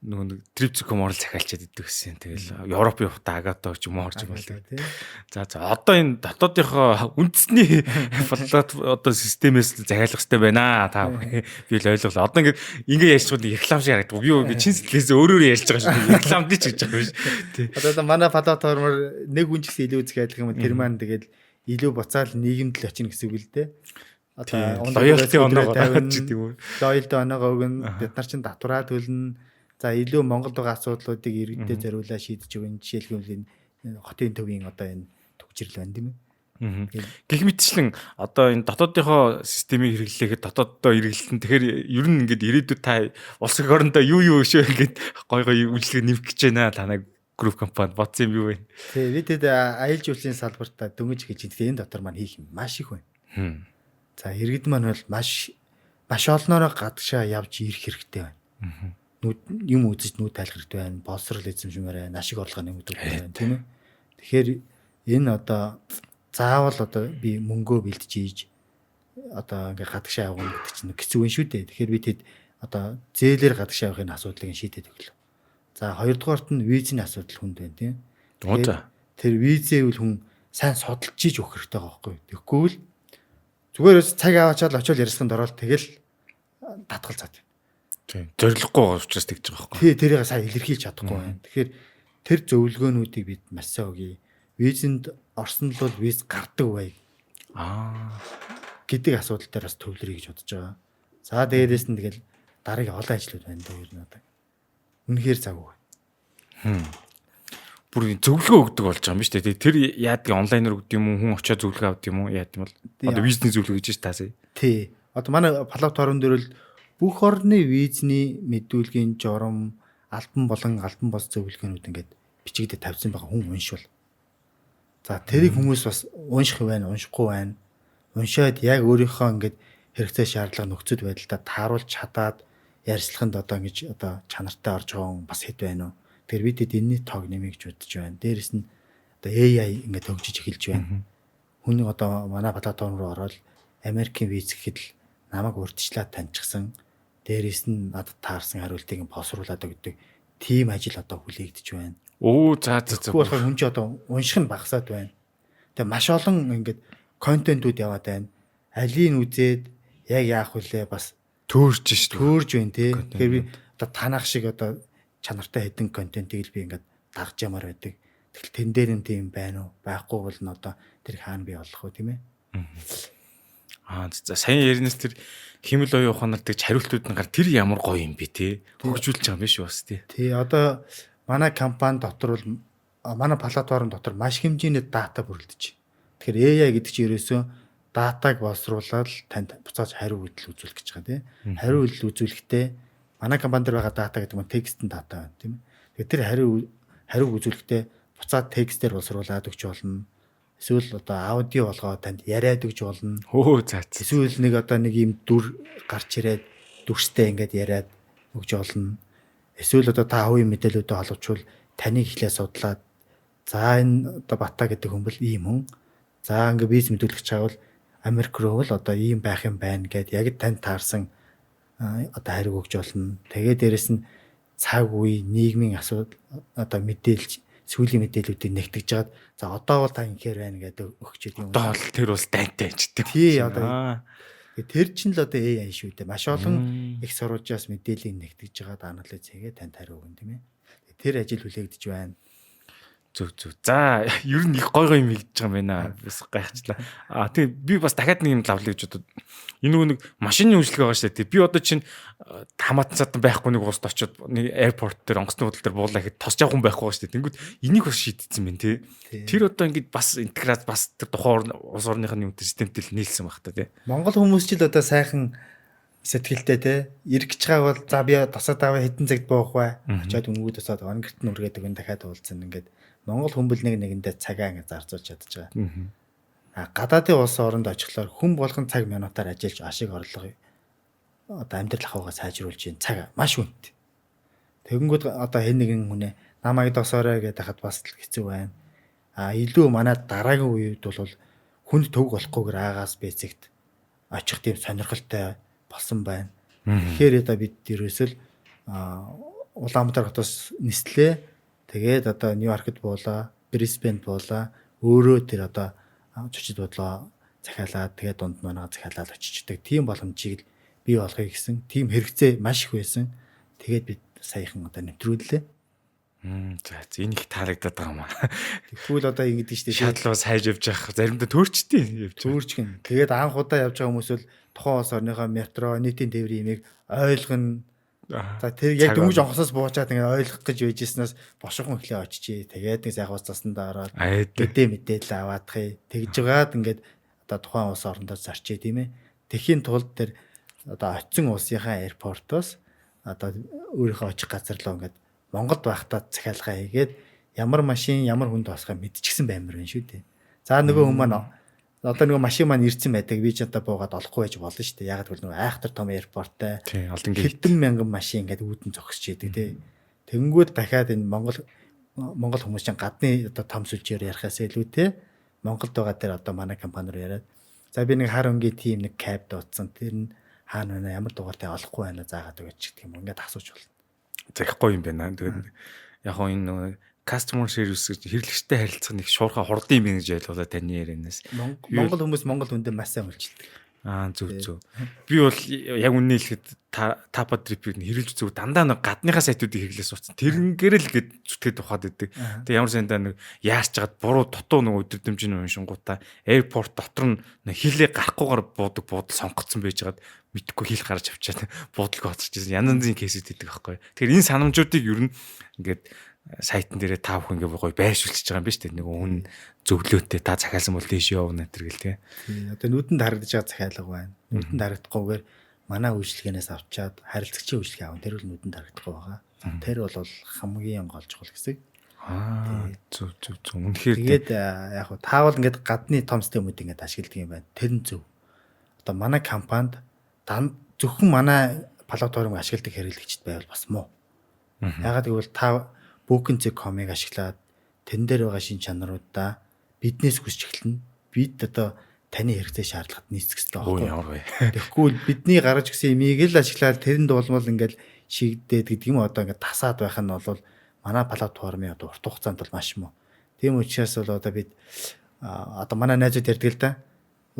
нөгөө трипциком орол захиалчаад иддэг гэсэн. Тэгэл Европын хувьтай агато ч юм уу орж байгаа л. За одоо энэ дотоодынхоо үндэсний одоо системээс захиалах хэрэгтэй байна. Та би л ойлголоо. Одоо ингэ ярьж байгаа реклам шиг харагдав. Би ингэ чин сэтгэлээс өөрөө ярьж байгаа шүү. Рекламд ч гэж байгаа биш. Тий. Одоо манай платформор нэг хүн ч гэсэн илүү үзэх юм тэр маань тэгэл илүү буцаал нийгэмд л очино гэсэн үг л дээ. Одоо лоялти оноогоо тавьж гэдэг юм уу? Лоялти оноогоо өгнө. Бид нар чинь татвараа төлнө. За илүү Монголд байгаа асуудлуудыг иргэдэд зориулаад шийдэж өгнө. Жишээлбэл энэ хотын төвийн одоо энэ төгжрөл байна тийм ээ. Гэх мэтчлэн одоо энэ дотоодынхоо системийг хэрэглэхэд дотооддоо хэрэглэн тэгэхээр ер нь ингээд ирээдүйд та улс их орондоо юу өшөө ингээд гой үйлчлэг нэмэх гэж байна. Танай групп компани бодсон юм юу вэ? Тий, бидэд аялал жуулчлалын салбартаа дөнгөж гэж байна. Энэ дотор маань хийх юм маш их байна. За иргэд маань бол маш олноороо гадагшаа явж ирэх хэрэгтэй байна. Юм үзэж нүүд тайлах хэрэгтэй байна. Боловсрол эзэмшмээр байна. Ашиг орлого нэмэгдүүлэх байна, тийм ээ. Тэгэхээр энэ одоо заавал одоо би мөнгөө бэлдэж ийж одоо ингээ гадагшаа явах гэдэг чинь хэцүү юм шүү дээ. Тэгэхээр би тэд одоо зээлэр гадагшаа явахын асуудлыг шийдээд өглөө. За хоёрдугаарт нь визний асуудал хүнд байна, тийм ээ. Тэр визээ үл хүн сайн судалж ийж өгөх хэрэгтэй байгаа байхгүй. Тэгэхгүй л зүгээр цаг аваачаад очиод ярилцлаганд ороод тэгэл татгалзаад. Тийм. Зориглохгүй байгаа учраас тэгж байгаа байхгүй. Тий, тэрийг сайн илэрхийлж чадахгүй байна. Тэгэхээр тэр зөвлөгөөнүүдийг бид маш сайн өгье. Визэнд орсон л бол виз гардаг бай. Гэдэг асуудал дээр бас төвлөрье гэж бодож байгаа. За дээрээс нь тэгэл дараагийн олон ажлууд байна даа ер нь одоо. Үнэхээр завгүй. Бүр зөвлөгөө өгдөг болж байгаа юм шүү дээ. Тэр яадаг онлайнаар өгдөг юм уу? Хүн очиод зөвлөгөө авдаг юм уу? Яадаг юм бол одоо визний зөвлөгөө гэж таасаа. Тий. Одоо манай платформ дээр л бүх орны визний мэдүүлгийн журам, албан бос зөвлөгөөнүүд ингээд бичигдээ тавьсан байгаа хүн уншвал. За тэрийг хүмүүс бас унших байна, уншихгүй байна. Уншаад яг өөрийнхөө ингээд хэрэгцээ шаардлага нөхцөл байдлаа тааруулж чадаад ярьцлаганд одоо ингэж одоо чанартай орж байгаа хүн бас хэд байна уу? Тэр бидэд энэний тоог нэмэж бодож байна. Дээрэс нь одоо AI ингээд хөгжиж эхэлж байна. Хүн одоо манай платформ руу ороод Америкийн виз гэхэд л намайг урьдчилаад таньчихсан. Дээрээс нь надад таарсан хариултыг боловсруулад өгдөг. Тим ажил одоо хүлээгдэж байна. За. Болохоор хүн ч одоо унших нь багасаад байна. Тэгээ маш олон ингээд контентууд яваад байна. Алийг үзээд яг яах вүлээ бас төөрж шүү. Төөрж байна тий. Тэгэхээр би одоо танах шиг одоо чанартай хэдэн контентийг л би ингээд дагж ямаар байдаг. Тэгэл тэн дээр нь тийм байна уу? Байхгүй бол нь одоо тэр хаана би олох вэ тийм ээ? За сайн яринаас тэр химэл оюун ухаанаар тэгж хариултууд нь гар тэр ямар гоё юм бэ те хөгжүүлж байгаа юм биш бас тий. Тий одоо манай компани дотор бол манай платформ дотор маш хэмжээний дата бүрэлдэж байна. Тэгэхээр AI гэдэг чинь ерөөсөө датаг боловсруулаад танд буцааж хариу үйлдэл үзүүлэх гэж байгаа тийм. Хариу үйлдэл үзүүлэхдээ манай компани дээр байгаа дата гэдэг нь текстэн дата байна тийм. Тэгэхээр тэр хариу үзүүлэхдээ буцаад текстээр боловсруулаад өгч болно. Эсвэл одоо аудио болгоод танд яриад өгч болно. Эсвэл нэг ийм дүр гарч ирээд дүрстэй ингээд яриад өгч болно. Эсвэл одоо та хувийн мэдээлэлүүдэд холбочвол таныг ихлээр судлаад за энэ одоо Бата гэдэг хүн бол ийм хүн. За ингээд виз мэдүүлэх чаавал Америк руу л одоо ийм байх юм байна гэд яг танд таарсан одоо хариу өгч болно. Тэгээд дээрэс нь цаг үе, нийгмийн асуудал одоо мэдээлж сүүлийн мэдээллүүдийг нэгтгэж жаад за одоо бол та инхээр байна гэдэг өгч идэв юм. Одоо бол тэр бол дайнтай аждаг. Тий одоо тэр чинь л одоо AI шүү дээ. Маш олон их сурвалжаас мэдээллийг нэгтгэж жаад анализ хийгээд танд хариу өгнө тийм ээ. Тэр ажил хүлээгдэж байна. Зөв. За ер нь их гой юм хийж байгаа юм байна. Бас гайхчлаа. Тийм би бас дахиад нэг юм лавлыг гэж бодод. Энэ нэг машины үйлчлэг байгаа шүү дээ. Би одоо чинь хамаатан цадан байхгүй нэг уст очиод нэг аэропорт дээр онгоцны худал дээр буулаа гэхэд тосч явах хүн байхгүй шүү дээ. Тэнгүүд энийг бас шийдсэн байна тий. Тэр одоо ингээд бас интеграц бас тэр тухайн улс орныхын юм системтэй л нийлсэн байх та тий. Монгол хүмүүс ч л одоо сайхан сэтгэлтэй тий. Ирэх гэж байгаа бол за би тосоод аваа хэдэн цагт буух вэ? Очиод өнгөө тосоод онгорт нь үргээд өгөн дахиад уулзсан ингээд Монгол хүмбэл нэгэндээ цагаа ингэ зарцуулж чадчих байгаа. Гадаадын улс оронд очихлоор хүн болгон цаг минутаар ажиллаж ашиг орлого одоо амьдрал ахуйгаа сайжруулж ийн цаг маш үнэтэй. Тэгэнгүүт одоо хэн нэгэн хүнээ намайг досоорой гэдэг хахад бас л хэцүү байна. Илүү манай дараагийн үед бол хүнд төг болохгүйгээр аагаас бэцэгт очих тийм сонирхолтой болсон байна. Тэгэхээр одоо бид ерөөсөл Улаанбаатар хотоос нислээ. Тэгээд одоо Нью-Йоркд буулаа, Брисбенд буулаа. Өөрөө тэр одоо чичид бодлоо захиалаад тэгээд дунд манаа захиалаад очичдаг. Тийм боломжийг л бий болгоё гэсэн. Тийм хэрэгцээ маш их байсан. Тэгээд бид саяхан одоо нэвтрүүллээ. За энэ их таалагдаад байгаа юм аа. Тэгвэл одоо ингэдэг шүү дээ. Шатлуу сайж явж явах заримдаа төөрчтэй явж. Төөрчгөн. Тэгээд анх удаа явж байгаа хүмүүс бол тухайн улс орныхоо метро, нийтийн тээврийн имийг ойлгоно. За тэр яг дөнгөж онхосоос буучаад ингэ ойлгох гэж байжснаас бошгон эхлээ очичээ. Тэгээд нэг сайхан ус цаснаа ороод мэдээлэл аваадахыг тэгж байгаад ингээд одоо тухайн улс орондоо зарчээ тийм ээ. Тэхийн тулд тэр одоо очисон улсынхаа аэропортоос одоо өөрийнхөө очих газар руу ингээд Монголд байхдаа захиалгаа хийгээд ямар машин ямар хүнд босхоо мэдчихсэн баймар байна шүү дээ. За нөгөө хүмүүс маань одоо нөгөө машин маань ирсэн байдаг. Би ч одоо буугаад олохгүй байж болно шүү дээ. Яг л нөгөө айхтар том аэропорттой. Хэдэн мянган машин ингээд үүдэн зогсож идэг тий. Тэнгүүд дахиад энэ Монгол хүмүүс чинь гадны одоо том сүлжээр ярихаас илүү тий. Монголд байгаа тэр одоо манай компаниор яриад. За би нэг хар өнгийн тим нэг каб дуудсан. Тэр нь хаана байна? Ямар дугаартай олохгүй байна заагаад өгч гэх юм. Ингээд асууж болно. Захихгүй юм байна. Тэгээд яг хоо энэ нөгөө customer service гэж хэрэглэгчтэй харилцах нэг шуурхай хурдан юм гэж ойлголоо таны ярианаас. Монгол хүмүүс Монгол хүндээ маш сайн үйлчилдэг. Зөв. Би бол яг үнэ хэлэхэд Tapa Trip-ийг хэрэглэж зөв дандаа нэг гадныхаа сайтуудыг хэрэглээс суудсан. Тэрнгээр л гээд зүтгэхэд ухаад идэг. Тэгээ ямар сандаа нэг яарч чагаад буруу дутуу нэг өдөрдөмжийн уншингуудаа airport дотор нь хилээ гарахгүйгээр буудаг буудал сонгогдсон байжгаад мэдхгүй хил гарч авчаад буудалгүй хоцорчсэн. Янз янзын кейсүүд идэг байхгүй. Тэгэхээр энэ санамжуудыг ер нь ингээд сайтн дээрээ та бүхэн ингээ гоё байршуулчихж байгаа юм биш үү? Нэг хүн зөвлөөтэй та захиалсан бол тийш явна гэтэр гэл тий. Одоо нүдэнд харагдаж байгаа захиалга байна. Нүдэнд харагдахгүйгээр манай үйлчлэгээс авчаад харилцагчийн үйлчлэгээ аван тэр бол нүдэнд харагдахгүй байгаа. Тэр бол хамгийн гол чухал хэсэг. Зөв. Үнэхээр тэгээд яг хуу таавал ингээд гадны том системүүд ингээд ашигладаг юм байна. Тэр нь зөв. Одоо манай компанид зөвхөн манай платформыг ашигладаг хэрэглэгчд байвал бас муу. Ягаад гэвэл та Booking.com-ыг ашиглаад тэн дээр байгаа шин чанаруудаа биднээс хүсч эхэлнэ. Бид одоо таны хэрэгцээ шаардлагад нийцэх хэрэгтэй байхгүй. Тэгэхгүй бидний гаргаж өгсөн имийг л ашиглаад тэрэнд болмол ингээл шигдээд гэдэг юм одоо ингээд тасаад байх нь бол манай платформын одоо урт хугацаанд бол маш муу. Тийм учраас бол одоо бид одоо манай найзууд ярьдаг л да.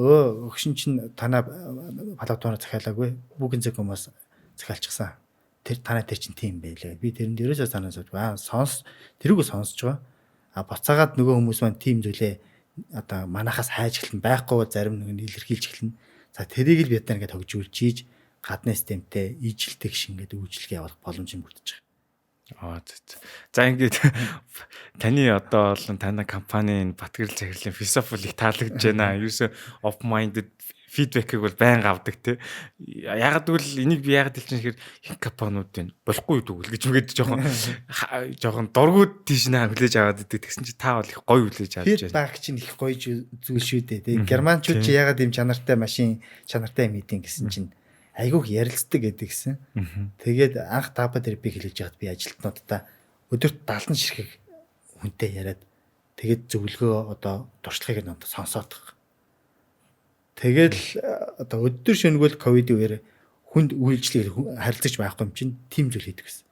Өгшин чинь танаа платформоор захиалаагүй Booking.com-оос захиалчихсан. Тэр танаа тэр чинь тийм байлээ. Би тэрэнд ерөөсөө санаас тэрүүгөө сонсож байгаа. Буцаагаад нөгөө хүмүүс маань тийм зүйлээ одоо манахаас хайж эхэлнэ байхгүй зарим нэг нь илэрхийлж эхэлнэ. За тэрийг л бид нар ингээд хөгжүүлж ийж гадны системтэй ижилдэг шингээд үйлчлэгээ явуулах боломж юм бүрдэж байгаа. За ингээд таны одоо болон танай компанийн Батгэрэл захирлын философи их таалагдж байна. Ерөөсөө open minded фидбэкийг бол байнга авдаг те. Ягаад гэвэл энийг би ягаад хэлж байгаа хэрэг компаниуд байна. Болохгүй дүүл гэж үгээд жоохон дургууд тийш наа хүлээж аваад идэг. Тэгсэн чи та бол их гоё хүлээж авч байна. Фидбэк чинь их гоё зүйл шүү дээ. Тэгээ германчууд чи ягаад ийм чанартай машин чанартай юм идэв гэсэн чинь айгүйх ярилцдаг гэдэг гисэн. Тэгээд анх Tapa Trip-ийг хэлж яхад би ажилтнуудаа өдөрт 70 ширхэг хүнтэй яриад тэгээд зөвлөгөө одоо туршлагыг нь сонсоод байгаа. Тэгэл одоо өдөр шөнөгөл ковидын үеэр хүнд үйлчлэг харилцаж байхгүй юм чинь тийм зүйл хийдэг гэсэн.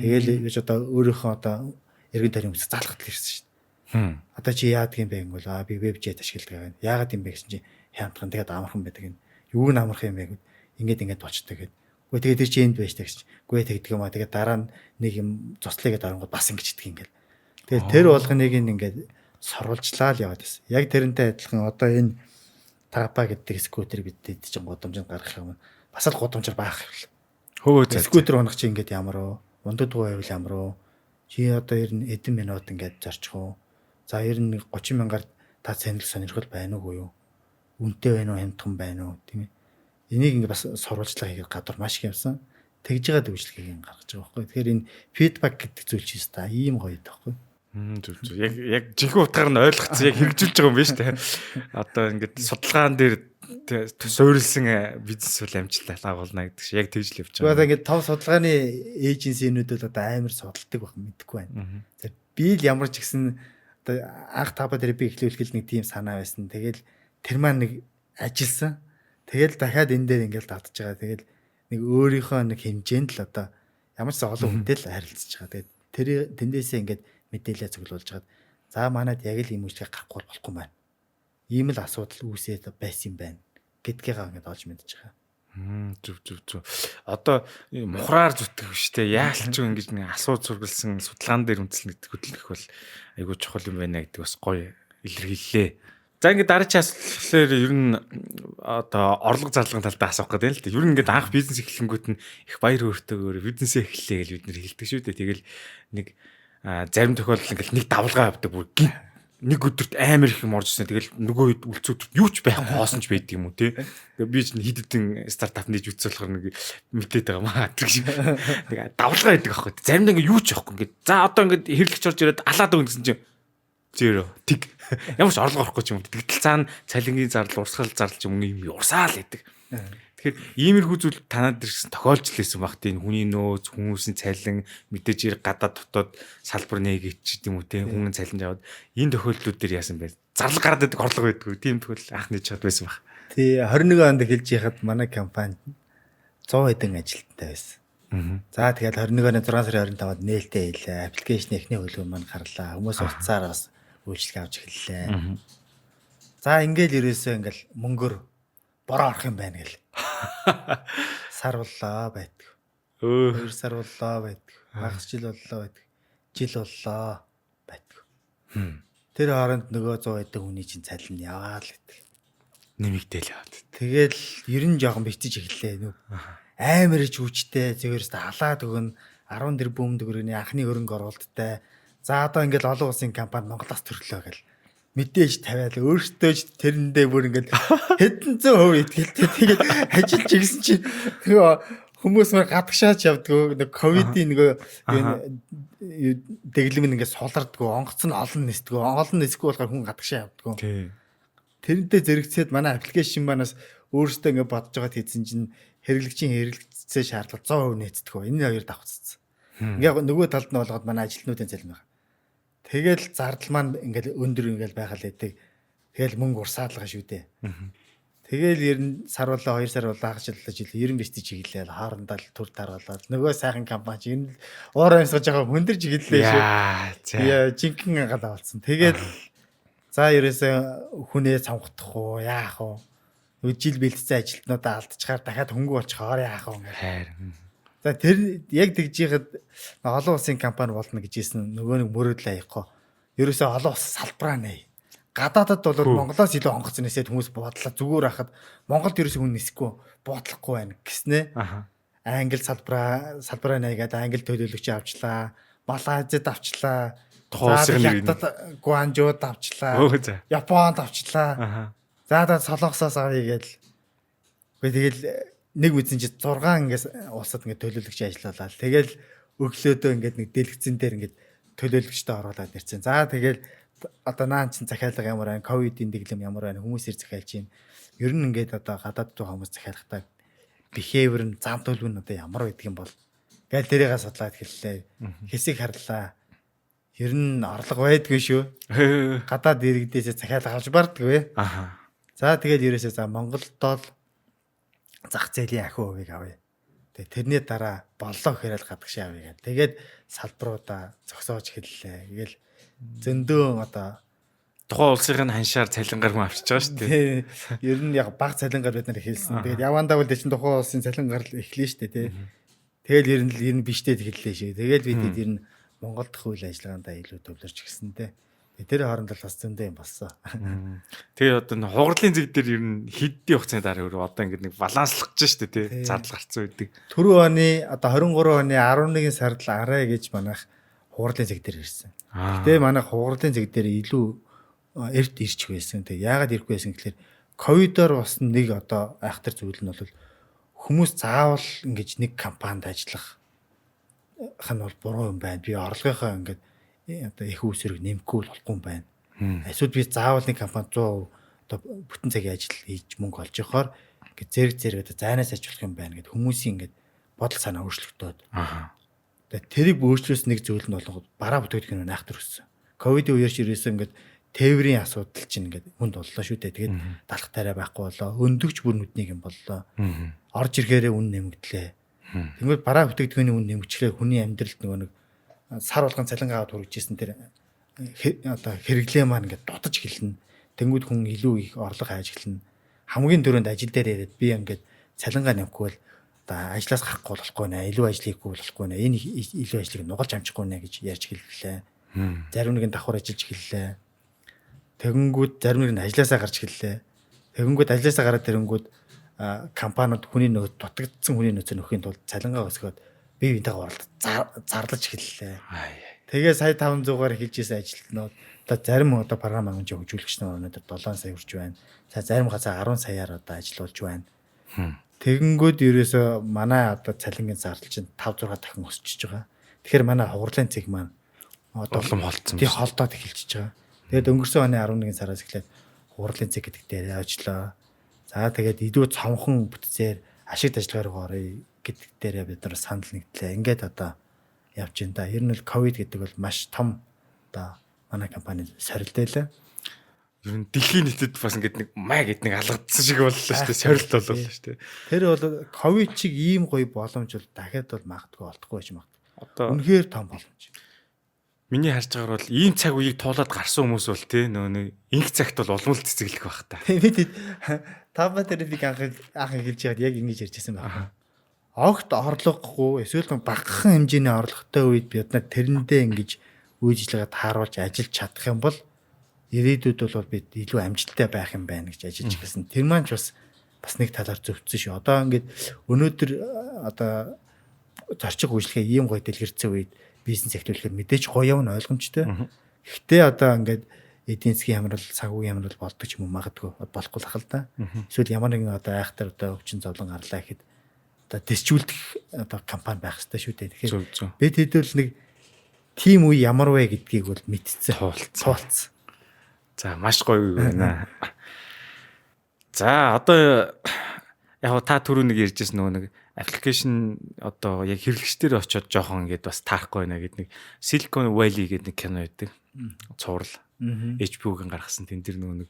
Тэгэл гэж одоо өөрийнхөө одоо эргэн тойрны хүмүүс залхахад л ирсэн шүү дээ. Одоо чи яадаг юм бэ гэвэл би вебжет ашигладаг байна. Яагаад юм бэ гэсэн чи хямдхан тэгээд амархан байдаг юм. Юу н амархан юм бэ гэвэл ингээд болчтой гэдэг. Үгүй тэгээд тэр чи энд байж тагч. Үгүй тэгдэг юм аа. Тэгээд дараа нь нэг юм цуцлыгээд оронгод бас ингэж идэх ингээл. Тэгээд тэр болгоныг ингээд сурвалжлаа л яваад байсан. Яг тэрнтэй адилхан одоо энэ Tapa гэдэг скутер бидэд чинь годомжинд гаргах юм. Бас л годомжор баах юм. Скутер унах чи ингээд ямар уу? Ундад байвал ямар уу? Чи одоо ер нь эдэн минут ингээд зарчих уу? За ер нь 30 мянгаар та сонирхол байна уу юу? Үнэтэй байна уу, хямдхан байна уу, тийм ээ. Энийг ингээд бас сурвалжлага хийгээд гадуур маш их явсан. Тэгж байгаа дүүжлэгийг гаргаж байгаа байхгүй. Тэгэхээр энэ фидбек гэдэг зүйл чинь та ийм гоё байдаг байхгүй. Зүг. Яг жинхэнэ утгаар нь ойлгоцсон. Яг хэрэгжүүлж байгаа юм байна шүү дээ. Одоо ингээд судалгаан дээр суурилсан бизнес үйл амжилттай агуулна гэдэг шиг яг тэгж л явж байгаа. Одоо ингээд том судалгааны эйженсинүүд бол одоо амар судалдаг байх мэдэхгүй байна. За би л ямар ч гэсэн одоо анх таба дээр би эхлүүлэхэд нэг тийм санаа байсан. Тэгэл тэр маань нэг ажилласан. Тэгэл дахиад энэ дээр ингээд давтаж байгаа. Тэгэл нэг өөрийнхөө нэг хэмжээнд л одоо ямар ч олон хүнтэй л харилцаж байгаа. Тэгээд тэр тэндээсээ ингээд мэдээлэл цуглуулж хагаад за манайд яг л юм үсгээ гарахгүй болохгүй байна. Ийм л асуудал үүсээд байсан юм байна гэдгийг ингээд олж мэдж байгаа. Зүг. Одоо мухраар зүтгэх биштэй яалч ингэж нэг асуу зургалсан судалгаан дээр үндэслэн гэдэг хөдөлгөх бол айгүй чухал юм байна гэдэг бас гоё илэрхийллээ. За ингээд дараагийн асуултаар ер нь одоо орлого зарлагын талдаа асуух гэдэг л дээ. Ер нь ингээд анх бизнес эхлэнгүүт нь их баяр хөөртэйгээр бизнесээ эхэллээ гэж бид нэр хэлдэг шүү дээ. Тэгэл нэг зарим тохиолдолд ингээд нэг давлгаа авдаг бүр нэг өдөрт амар их юм орж ирсэн. Тэгэл нөгөө үед үлцүүд юу ч байхгүй хоосон ч байдаг юм уу те. Тэгээ би ч хэд хэдэн стартап нээж үтс болохоор нэг мэдээд байгаа маа. Тэр шиг нэг давлгаа байдаг аахгүй. Заримдаа ингээд юу ч яахгүй ингээд за одоо ингээд хэрэглэгч орж ирээд алаад өгнө гэсэн чинь зеро тиг. Ямар ч орлого орохгүй ч юм. Тэгтэл цаана цалингийн зардал, урсгал зардал ч юм юм урсаал гэдэг. Тэгэхээр иймэрхүү зүйл танад ирсэн тохиолж лээсэн багт энэ хүний нөөц, хүмүүсийн цалин, мэдээж гадаад дотоод салбар нээгч гэдэг юм уу те хүн цалин аваад энэ тохиолдлууд дээр яасан бэ? Зарлаг гараад байдаг орлого байдгүй. Тийм тохиол анх нэж чад байсан баг. Тий 21 онд эхэлж яхад манай компани 100 хэдэн ажилтнтай байсан. За тэгээд 21 оны 6 сарын 25-нд нээлттэй хийлээ. Аппликейшн эхний хөлбөр маань гарлаа. Хүмүүс уцаар бас үйлчлэг авч эхэллээ. За ингээл ерөөсөө ингээл мөнгөөр бороо орох юм байна гэл. Сар боллоо байдаг. 2 сар боллоо байдаг. Хагас жил боллоо байдаг. Жил боллоо байдаг. Тэр хооронд нөгөө 100 хэдэн хүний чинь цалин яваал гэдэг. Нэмэгдээл яваад. Тэгэл ер нь жоохон битэж эхэллээ нүү. Амар ич хүчтэй зөвөрөөс халаад өгнө 10 тэрбум төгрөгийн анхны хөрөнгө оруулалттай. За одоо ингээл олон улсын компани Монголоос төрлөө гэл мэдээж тавиал өөртөө ч тэрэндээ бүр ингээд хэдэн зуун хувь итгэлтэй тэгээд ажиллаж ирсэн чинь нөгөө хүмүүс мөр гадагшаач явдгөө нэг ковидын нөгөө дэглэм ингээд сулардгөө онгоц нь олон нисдгөө болохоор хүн гадагшаа явдгөө тэрнтэй зэрэгцээд манай аппликейшн манаас өөртөө ингээд бодож байгаа хийсэн чинь хэрэглэгчийн хэрэглэцээ шаардлага 100% нээцдэг. Энэ хоёр давхцсан. Ингээ нөгөө талд нь болгоод манай ажилтнуудын цалин байна. Тэгэл зардал маань ингээл өндөр ингээл байгаал байдаг. Тэгэл мөнгө урсаалгаа шүү дээ. Тэгэл ер нь сар болоо 2 сар болоо хагчлаа жил 90 бистий чиглэлээ хоорондоо л төр таргалаад нөгөө сайхан компани чинь уур амьсгаж байгаа хүндэрж гэлээ шүү. Яа жинхэнэ гал авалцсан. Тэгэл за ерөөсөө хүнээ цамгдах уу яах вэ? Жил бэлдсэн ажилтнуудаа алдчихаар дахиад хөнгө болчихоор яах вэ гэх. За тэр яг тэгж яхад олон улсын компани болно гэж хэлсэн нөгөө нэг мөрөөдөл аяхгүй. Ерөөсөө олон улс салбараа нэ. Гадаадад бол Монголоос илүү онгоц нисээд хүмүүс бодлоо зүгээр хахад Монголд ерөөсөө хүн нисэхгүй буудлахгүй байна гэснэ. Англи салбараа нээгээд англи төлөөлөгч авчлаа. Малайзад авчлаа. Тухайн Гуанжууд авчлаа. Японд авчлаа. За солонгосоос авъя гээл. Үгүй тэгэл нэг үзэн чи 6 ингээс улсад ингээд төлөөлөгч ажиллаулаа. Тэгэл өглөөдөө ингээд нэг дэлгэцэн дээр ингээд төлөөлөгчтэй оруулаад ирсэн. За тэгэл одоо наан чин захиалга ямар байна? Ковидын дэглэм ямар байна? Хүмүүсээр захиалж байна. Ер нь ингээд одоо гадаад руу хүмүүс захиалгатай behavior нь зам төлөв нь одоо ямар байдаг юм бол гээл тэрийгээ судлаад хэллээ. Хэсэг харлаа. Ер нь орлого байдгүй шүү. Гадаад иргэдээс захиалга авч бардаггүй. За тэгэл ерөөсөө за Монголд бол зах зээлийн ахиу хувийг авъя. Тэгээ тэрний дараа боллоо гэхээр л гадагшаа авъя. Тэгээд салбаруудаа зогсоож эхэллээ. Тэгэл зөндөө одоо тухайн улсын ханшаар цалингаар хүн авчиж байгаа шүү дээ. Ер нь яг баг цалингаар бид нар эхэлсэн. Тэгээд явандаа бол чинь тухайн улсын цалингаар эхлэв шүү дээ, тий. Тэгэл ер нь биштэй эхэллээ шүү. Тэгэл бид ер нь Монгол дахь үйл ажиллагаандаа илүү төвлөрч гисэн дээ. Тэр хооронд л бас зөндөө юм болсон. Тэгээ одоо хугарлын зэг дээр ер нь хэдийн хугацааны дараа одоо ингээд нэг баланслах гэж шүү дээ, тий. Зардал гарцсан байдаг. Түрүү оны одоо 23 оны 11 сард л арай гэж манайх хугарлын зэг дээр ирсэн. Гэтэ манайх хугарлын зэг дээр илүү эрт ирч байсан. Тэг яагаад ирэхгүй байсан гэхээр ковидоор бас нэг одоо айхтар зүйл нь бол хүмүүс заавал ингэж нэг компанид ажиллах хан бол буруу юм байна. Би орлогынхоо ингээд одоо их үүсвэрийг нэмэхгүй болохгүй юм байна. Эсвэл би заавал нэг компани 100% одоо бүтэн цагийн ажил хийж мөнгө олж явахаар ингээд зэрэг одоо зайнаас ажиллах юм байна гэд хүмүүсийн ингээд бодол санаа өөрчлөгдөд. Тэгээд тэрийг өөрчлөөс нэг зүйл нь болгоод бараа бүтээгдэхүүн айхтар өссөн. Ковидын үеэр ч ирээсэн ингээд тээврийн асуудал чинь ингээд хүнд боллоо шүү дээ. Тэгээд далах тариа байхгүй боллоо. Өндөгч бүр нүднийг юм боллоо. Орж ирэхээрээ үн нэмэгдлээ. Тэгвэл бараа бүтээгдэхүүний үн нэмэгчлээ хүний амьдралд нөгөө нэг сар болгон цалингаа аваад хүргэжсэн тэр одоо хэрэглээ маань ингээд дутаж эхэлнэ. Тэнгүүд хүн илүү их орлого хайж эхэлнэ. Хамгийн түрүүнд ажил дээр яриад би ингээд цалингаа нэмэхгүй бол одоо ажлаас гарахгүй болохгүй нэ, илүү ажил хийхгүй болохгүй нэ, энэ илүү ажлыг нугалж амжихгүй нэ гэж ярьж эхэллээ. Зарим нэг нь давхар ажиллаж эхэллээ. Тэгэнгүүт зарим нэг нь ажлаасаа гарч эхэллээ. Тэгэнгүүт ажлаасаа гараад тэрэнгүүд компаниуд хүний нөөц дутагдсан хүний нөөцөө нөхөхийн тулд цалингаа өсгөөд бие биентэйгээ оролдож зарлаж эхэллээ. Тэгээ сая 500-аар хийж исэн ажилтнууд одоо зарим одоо програм амжилт хөгжүүлэгч нар өнөөдөр 7 сая хүрч байна. За зарим газар 10 саяар одоо ажиллаж байна. Тэгэнгүүт ерөөсөө манай одоо цалингийн зардал чинь 5-6 дахин өсчихөж байгаа. Тэгэхээр манай хугарлын цэг маань одоо улам холдсон. Тий холдоод эхэлчихэж байгаа. Тэгээд өнгөрсөн оны 11 сараас эхлээд хугарлын цэг гэдэг дээр ажиллаа. За тэгээд идүү цомхон бүтцээр ашигт ажиллагаар орё гэдэг дээр бид нар санал нэгдлээ. Ингээд одоо явж байна да. Ер нь л ковид гэдэг бол маш том одоо манай компани сорилтээлээ. Ер нь дэлхийн нийтэд бас ингээд нэг маа гэд нэг алгадсан шиг боллоо шүү дээ. Сорилт боллоо шүү дээ. Тэр бол ковид чиг ийм гоё боломж бол дахиад бол магадгүй олдохгүй байж магадгүй. Одоо үнэхээр том боломж. Миний харж байгаагаар бол ийм цаг үеийг туулаад гарсан хүмүүс бол тий нөгөө нэг инх цагт бол улмал цэцэглэх байх та. Бид таба дээр би анх хэлж яагаад яг ингэж ярьжсэн байна. Огт орлогогүй эсвэл багахан хэмжээний орлоготой үед бид нар тэрэндээ ингэж үйл ажиллагаа тааруулж ажиллаж чадах юм бол ирээдүйд бол бид илүү амжилттай байх юм байна гэж ажиллаж байсан. Тэр маань ч бас нэг талаар зөвцсөн шүү. Одоо ингээд өнөөдөр одоо зорчиг үйлчлэгээ ийм гоё дэлгэрсэн үед бизнес эхлүүлэхээр мэдээж гоё явна ойлгомжтой. Гэхдээ одоо ингээд эдийн засгийн хямрал, санхүүгийн хямрал болдог ч юм уу магадгүй болохгүй л ахал та. Эсвэл ямар нэгэн одоо айхтар одоо өвчин зовлон гарлаа гэхэд одоо дэсчүүлдэх одоо компани байх хэрэгтэй шүү дээ. Тэгэхээр бид хэдүүл нэг тим үе ямар вэ гэдгийг бол мэдчихсэн. Цуулцсан. За маш гоё юу байна. За одоо яг та түрүү нэг ярьжсэн нөгөө нэг аппликейшн одоо яг хэрэглэгчдэр очиод жоохон ингээд бас таахгүй байна гэд нэг Silicon Valley гэдэг нэг кино байдаг. Цуврал. HBO-гийн гаргасан тэн дээр нөгөө нэг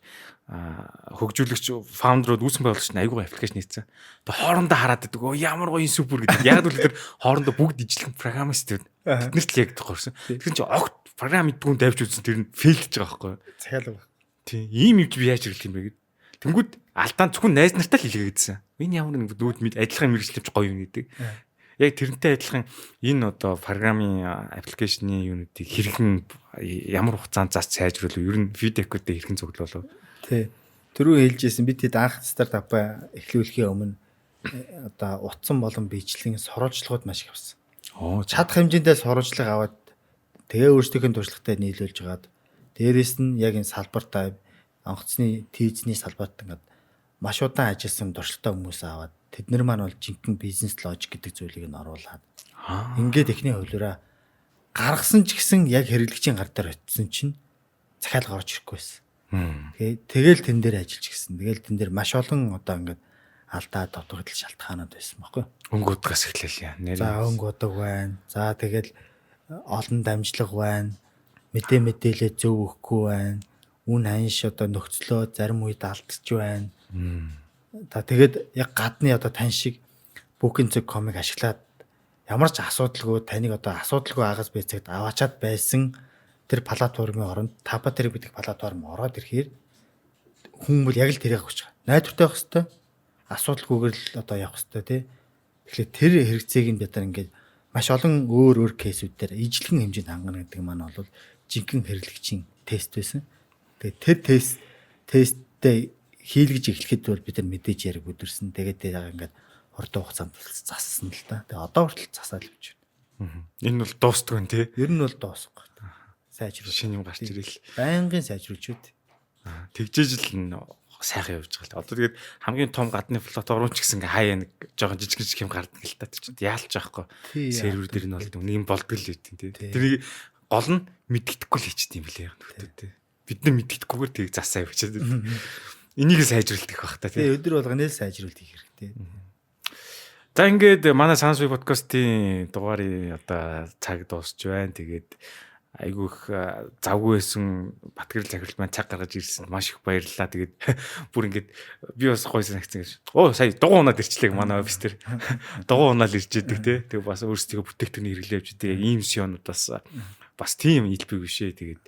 хөгжүүлэгч фаундерууд үүсгэн байгуулагч нь айгүй аппликейшн хийсэн. Тэгээ хоорондоо хараад байдаг. Оо ямар гоё супер гэдэг. Яг л тэр хоорондоо бүгд ижлэх программист байна. Тэднэрт л яг тохиорсон. Тэгэхээр чи огт програм идэггүй давж үзсэн тэр нь фейлдэж байгаа байхгүй юу? Захиалга баг. Тийм. Ийм юм чи би яаж хэрэглэх юм бэ гэд. Тэнгүүд алдаан зөвхөн найз нартай л хэлгээдсэн. Энэ ямар нэг дүүд мэд адилхан мэрэгчлэмж гоё юм гэдэг. Яг тэрнтэй адилхан энэ одоо програмын аппликейшны юунуудыг хэрхэн ямар хугацаанд зас сайжруулах ер нь фидбэкүүдээ хэрхэн цуглуулав. Тий. Түрүү хэлжсэн бид хэд анх стартап эхлүүлэхийн өмнө одоо утсан болон биечлэгийн сурвалжлагууд маш их авсан. Чадах хэмжээндээ сурвалжлага аваад тэгээ өөрсдийнхөө туршлагатай нийлүүлж гаад дээрэс нь яг энэ салбартаа онгоцны тийзний салбарт ингээд маш удаан ажилласан туршлагатай хүмүүс аваад тэд нар маань бол жинхэнэ бизнес логик гэдэг зүйлийг нь оруулаад ингээд эхний хувлаараа гаргасан ч гэсэн яг хэрэглэгчийн гар дээр очисон чинь захиалга орж ирэхгүй байсан. Тэгэл тэн дээр ажиллаж гисэн. Тэгэл тэн дээр маш олон одоо ингээд алдаа дутагдал шалтгаанууд байсан байхгүй. Өнгөдгөөс эхлэв яа. За өнгөдөг байна. За тэгэл олон дамжлага байна. Мэдээлэл зөв өгөхгүй байна. Үн ханш одоо нөхцлөө зарим үед алдчих байна. Тэгээд яг гадны одоо тань шиг Booking.com-ыг ашиглаад ямар ч асуудалгүй таныг одоо асуудалгүй агаас бэцэгт аваачаад байсан тэр платформын оронд Tapater гэдэг платформ ороод ирэхээр хүмүүс яг л тэрийг хүсэж байгаа. Найдвартай байх хэвээр асуудалгүйгээр л одоо явах хэвээр тий. Тэгэхээр тэр хэрэгцээг нь бид нар ингээд маш олон өөр кейсүүд дээр ижлэгэн хэмжээнд хангана гэдэг маань бол жинхэнэ хэрэглэгчийн тест байсан. Тэгээд тэр тесттэй хийлгэж эхлэхэд бол бид нар мэдээж яриг өдөрсөн. Тэгээд яг ингээд хурдан хугацаанд зассан л да. Тэгээд одоо хүртэл засаал явж байна. Энэ бол дуустдаг нь тий. Ер нь бол дуусахгүй. Сайжруулах шинэ юм гарч ирэл. Байнгын сайжруулж үт. Тэгжээж л сайхан явж байгаа л. Одоо тэгээд хамгийн том гадны платформ ч гэсэн ингээ хаяа нэг жоохон жижиг юм гардаг л та. Яалч байхгүй. Сервер дээр нь бол нэг юм болдгол л үтэн тий. Тэрийг гол нь мэддэхгүй л хийчихдээ юм билээ нөхдөд тий. Бид нар мэддэггүйгээр тийг засаа явчихад. Энийг сайжруулдаг байх та тий. Тэгээ өдөр болгоно л сайжруулдаг хэрэгтэй. За ингээд манай Сансви подкастын дугаарыг одоо цаг дуусч байна. Тэгээд айгүй их завгүй байсан Батгэрэл захирал маань цаг гаргаж ирсэн. Маш их баярлалаа. Тэгээд бүр ингээд би бас гой санагцсан гэж. Оо сая дугуй унаад ирчлээ манай офис дээр. Дугуй унаал ирж идэг тий. Тэгээд бас өөрсдөө бүтээгдэхүүний хэрэглээ авч идэг. Ийм сионудаас бас тийм илбэг бишээ. Тэгээд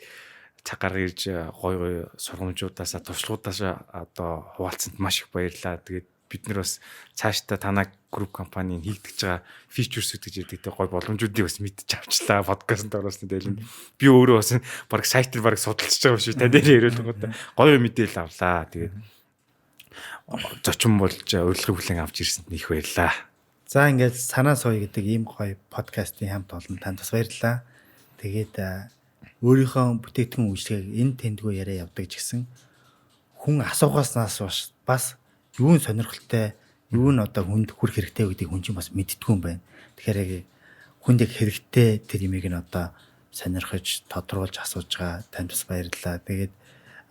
цаг гаргаж ирж гой сургамжуудаас туршлагуудаас одоо хуваалцсанд маш их баярлалаа. Тэгээд бид нар бас цаашдаа танаа групп компанийн хийгдэж байгаа фичерсүүд гэж яддаг гой боломжуудыг бас мэдчих авчлаа подкастт ороосны дэлгэнд би өөрөө бас баг сайтер баг судалж байгаа шүү тань дээр яриад байгаа гоё мэдээлэл авлаа. Тэгээд зочин болж урилгыг хүлээн авч ирсэнд их баярлаа. За ингээд санаа сууя гэдэг ийм гоё подкастын хамт олон танд бас баярлалаа. Тэгээд өөрийнхөө бүтээгдэхүүн үйлчлэгийг энэ тэндгөө яриа явдаг ч гэсэн хүн асуугаснаас бас юу н сонирхолтой юу н одоо хүнд хүрх хэрэгтэй гэдгийг хүн чинь бас мэддэггүй юм байна. Тэгэхээр хүнд яг хэрэгтэй тэр юмыг нь одоо сонирхож тодруулж асууж байгаа танд бас баярлалаа. Тэгээд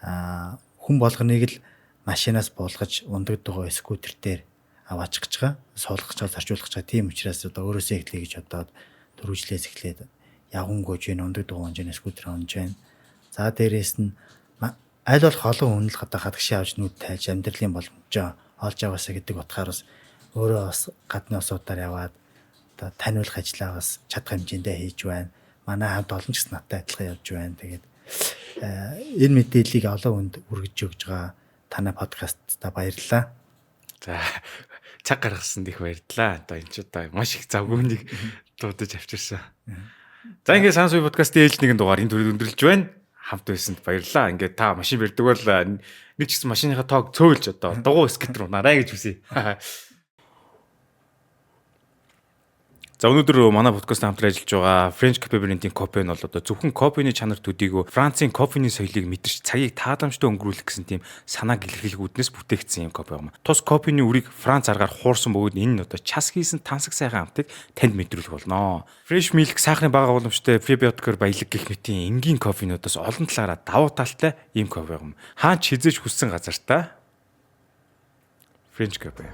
хүн болгоныг л машинаас буулгаж ундаг дугуй скутер дээр аваачих гэж байгаа. Суулгах гэж заржуулах гэж. Тийм учраас одоо өөрөөсөө эхлэе гэж одоо дөрвөлжлээс эхлээд явгангүйж байна, ундаг дугуй онж байна, скутер онж байна. За дээрээс нь аль болох олон хүн л одоо хадагшаа авч нүд тайлж амьдралын боломжоо олж аваасаа гэдэг утгаар бас өөрөө бас гадны усуудаар яваад одоо таниулах ажлаа бас чадах хэмжээндээ хийж байна. Манай хамт олон ч гэсэн надтай адилхан явж байна. Тэгээд энэ мэдээллийг олон хүнд хүргэж өгж байгаа танай подкастта баярлалаа. За цаг гаргасанд их баярлалаа. Одоо энэ ч одоо маш их завгүй нэг дуудаж авчирсан. За ингээд Сансви подкастын ээлж нэгэн дугаар энэ төрөд өндөрлж байна. Хамт байсанд баярлалаа. Ингээд та машин бэрдэг бол нэг ч гэсэн машиныхаа тоог цөөлж одоо дугуй скитер унаарай гэж хүсье. За өнөөдөр манай подкаст хамтран ажиллаж байгаа French Cafe брендийн кофе нь бол одоо зөвхөн кофений чанар төдийгүй Францын кофений соёлыг мэдэрч цагийг тааламжтай өнгөрүүлэх гэсэн тийм санааг илэрхийлгүүднээс бүтээгдсэн юм кофе юм. Тус кофений үрийг Франц аргаар хуурсан бөгөөд энэ нь одоо час хийсэн тансаг сайхан амтыг танд мэдрүүлэх болно. Fresh Milk сахарын бага уламжтай пребиотикээр баялаг гэх мэтийн энгийн кофенуудаас олон талаараа давуу талтай ийм кофе юм. Хаач хизээж хүссэн газартаа French Cafe.